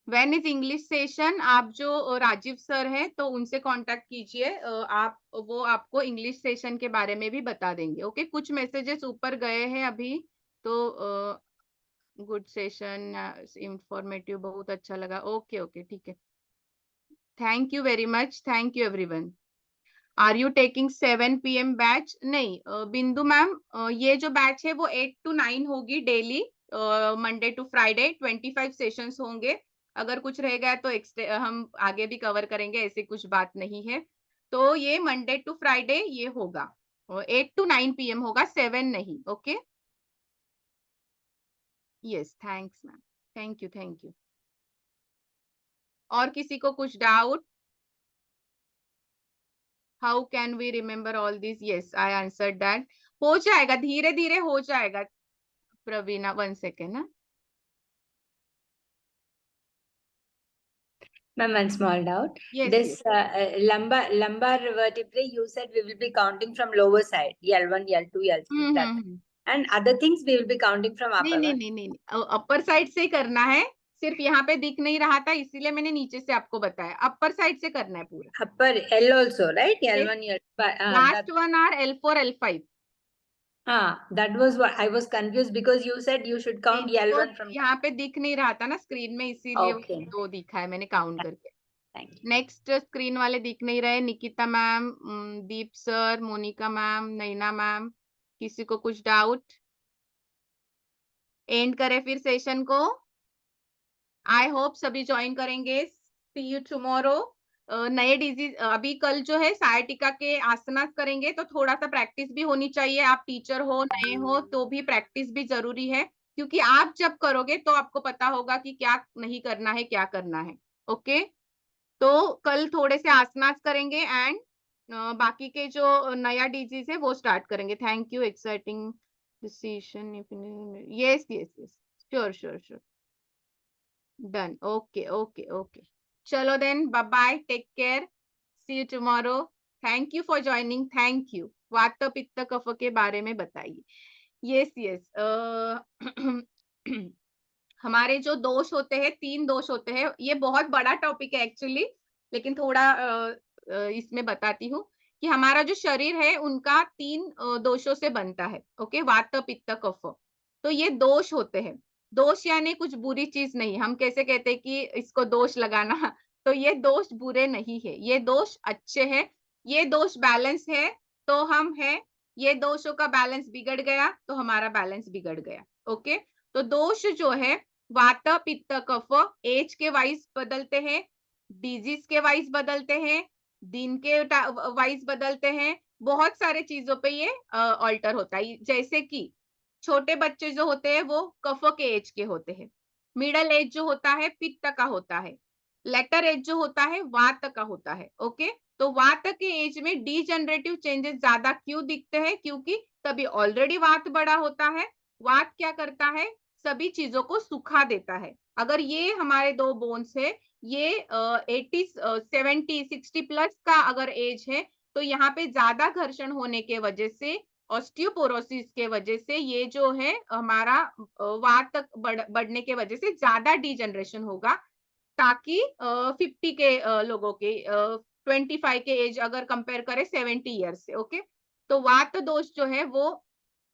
When is English session? आप जो राजीव सर हैं तो उनसे कांटेक्ट कीजिए, वो आपको इंग्लिश सेशन के बारे में भी बता देंगे. ओके, कुछ मैसेजेस ऊपर गए हैं अभी, तो गुड सेशन, इंफॉर्मेटिव, बहुत अच्छा लगा. ओके, ठीक है. Thank you very much. Thank you everyone. Are you taking 7 PM batch? नहीं बिंदु मैम, ये जो बैच है वो 8 to 9 होगी daily, Monday to Friday. 25 sessions होंगे. अगर कुछ रह गया तो हम आगे भी कवर करेंगे, ऐसी कुछ बात नहीं है. तो ये मंडे टू फ्राइडे ये होगा, 8 to 9 PM होगा, 7 नहीं. Okay, yes, thanks ma'am. Thank you. और किसी को कुछ doubt? How can we remember all this? Yes, I answered that. हो जाएगा, धीरे धीरे हो जाएगा. प्रवीणा, 1 second ना. Ma'am, one small doubt. Yes, This lumbar vertebrae, you said we will be counting from lower side, L1, L2, L3, that. And other things we will be counting from upper. नहीं, अपर साइड से करना है. सिर्फ यहाँ पे दिख नहीं रहा था, इसीलिए मैंने नीचे से आपको बताया. अपर साइड से करना है पूरा. Upper L also, right? L1, L2. Last one are L4, L5. That was what I was confused, because you said you should count L1 from. यहाँ पे दिख नहीं रहा था ना स्क्रीन में, इसीलिए Okay. दो दिखा है, मैंने काउंट करके. Thank you. नेक्स्ट स्क्रीन वाले दिख नहीं रहे. निकिता मैम, दीप सर, मोनिका मैम, नैना मैम, किसी को कुछ डाउट? एंड करें फिर सेशन को. आई होप सभी ज्वाइन करेंगे. सी यू टुमारो. नए डिजीज, अभी कल जो है सायटिका के आसनास करेंगे, तो थोड़ा सा प्रैक्टिस भी होनी चाहिए. आप टीचर हो, नए हो, तो भी प्रैक्टिस भी जरूरी है, क्योंकि आप जब करोगे तो आपको पता होगा कि क्या नहीं करना है, क्या करना है. ओके, तो कल थोड़े से आसनास करेंगे एंड बाकी के जो नया डिजीज है वो स्टार्ट करेंगे. Thank you. Exciting decision. Yes, sure. Done. Okay. चलो then, bye bye, take care, see you tomorrow. Thank you for joining. Thank you. वात पित्त कफ के बारे में बताइए. यस. हमारे जो दोष होते हैं, 3 दोष होते हैं. ये बहुत बड़ा टॉपिक है एक्चुअली, लेकिन थोड़ा इसमें बताती हूँ कि हमारा जो शरीर है उनका 3 दोषों से बनता है. ओके, वात पित्त कफ. तो ये दोष होते हैं. दोष यानी कुछ बुरी चीज नहीं. हम कैसे कहते हैं कि इसको दोष लगाना, तो ये दोष बुरे नहीं है, ये दोष अच्छे हैं. ये दोष बैलेंस है तो हम है. ये दोषों का बैलेंस बिगड़ गया तो हमारा बैलेंस बिगड़ गया. ओके, तो दोष जो है वात पित्त कफ एज के वाइज बदलते हैं, डिजीज के वाइज बदलते हैं, दिन के वाइज बदलते हैं. बहुत सारे चीजों पे ये ऑल्टर होता है. जैसे कि छोटे बच्चे जो होते हैं वो कफ के एज के होते हैं. मिडल एज जो होता है पित्त का होता है. लेटर एज जो होता है वात का होता है. ओके, तो वात के एज में डीजनरेटिव चेंजेस ज्यादा क्यों दिखते हैं? क्योंकि तभी ऑलरेडी वात बड़ा होता है. वात क्या करता है? सभी चीजों को सुखा देता है. अगर ये हमारे 2 बोन्स है, ये 80, 70, 60 प्लस का अगर एज है, तो यहाँ पे ज्यादा घर्षण होने के वजह से, ऑस्टियोपोरोसिस के वजह से, ये जो है हमारा वात तक बढ़ने के वजह से ज्यादा डीजनरेशन होगा. ताकि 50 के लोगों के 25 के एज अगर कंपेयर करें 70 ईयर्स से. ओके, तो वात दोष जो है वो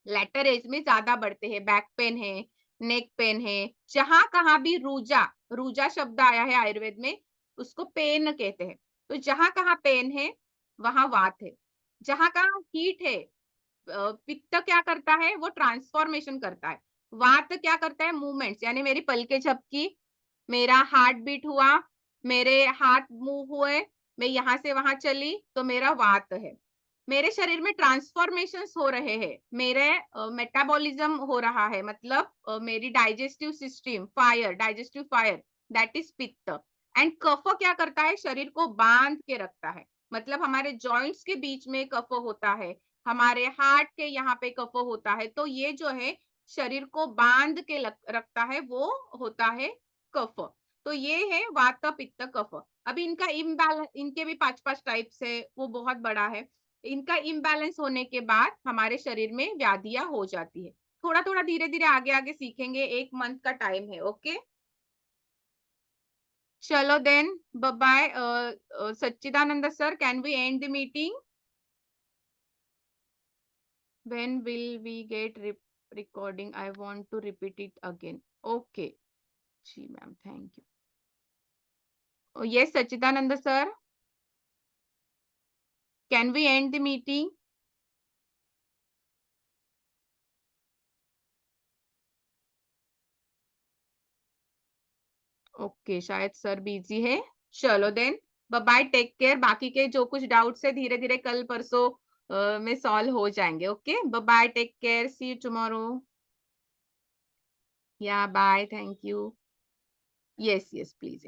लेटर एज में ज्यादा बढ़ते हैं. बैक पेन है, नेक पेन है, जहां कहाँ भी रूजा शब्द आया है आयुर्वेद में, उसको पेन कहते हैं. तो जहां कहाँ पेन है वहां वात है. जहां कहाँ हीट है, पित्त क्या करता है? वो ट्रांसफॉर्मेशन करता है. वात क्या करता है? मूवमेंट्स, यानी मेरी पलके झपकी, मेरा हार्ट बीट हुआ, मेरे हाथ मूव हुए, मैं यहाँ से वहां चली, तो मेरा वात है. मेरे शरीर में ट्रांसफॉर्मेशंस हो रहे हैं, मेरे मेटाबॉलिज्म हो रहा है, मतलब मेरी digestive system digestive fire, that is पित्त. एंड कफ क्या करता है? शरीर को बांध के रखता है. मतलब हमारे जॉइंट्स के बीच में कफ होता है, हमारे हार्ट के यहाँ पे कफ होता है. तो ये जो है शरीर को बांध के रखता है, वो होता है कफ. तो ये है वात पित्त कफ। अभी इनका इम्बैलेंस, इनके भी 5 टाइप्स है, वो बहुत बड़ा है। इनका इम्बैलेंस होने के बाद हमारे शरीर में व्याधियां हो जाती है। थोड़ा थोड़ा धीरे धीरे आगे आगे सीखेंगे, 1 मंथ का टाइम है। ओके, चलो then, bye. Sachidanand sir, can we end the meeting? When will we get recording? I want to repeat it again. Okay. जी ma'am, thank you. Yes, Sachidananda sir. Can we end the meeting? Okay, शायद सर बिजी है। चलो देन, बाय, टेक केयर। बाकी के जो कुछ डाउट्स है धीरे धीरे कल परसों में सॉल्व हो जाएंगे। Okay, bye, take care, see you tomorrow. या bye, thank you. Yes yes, please.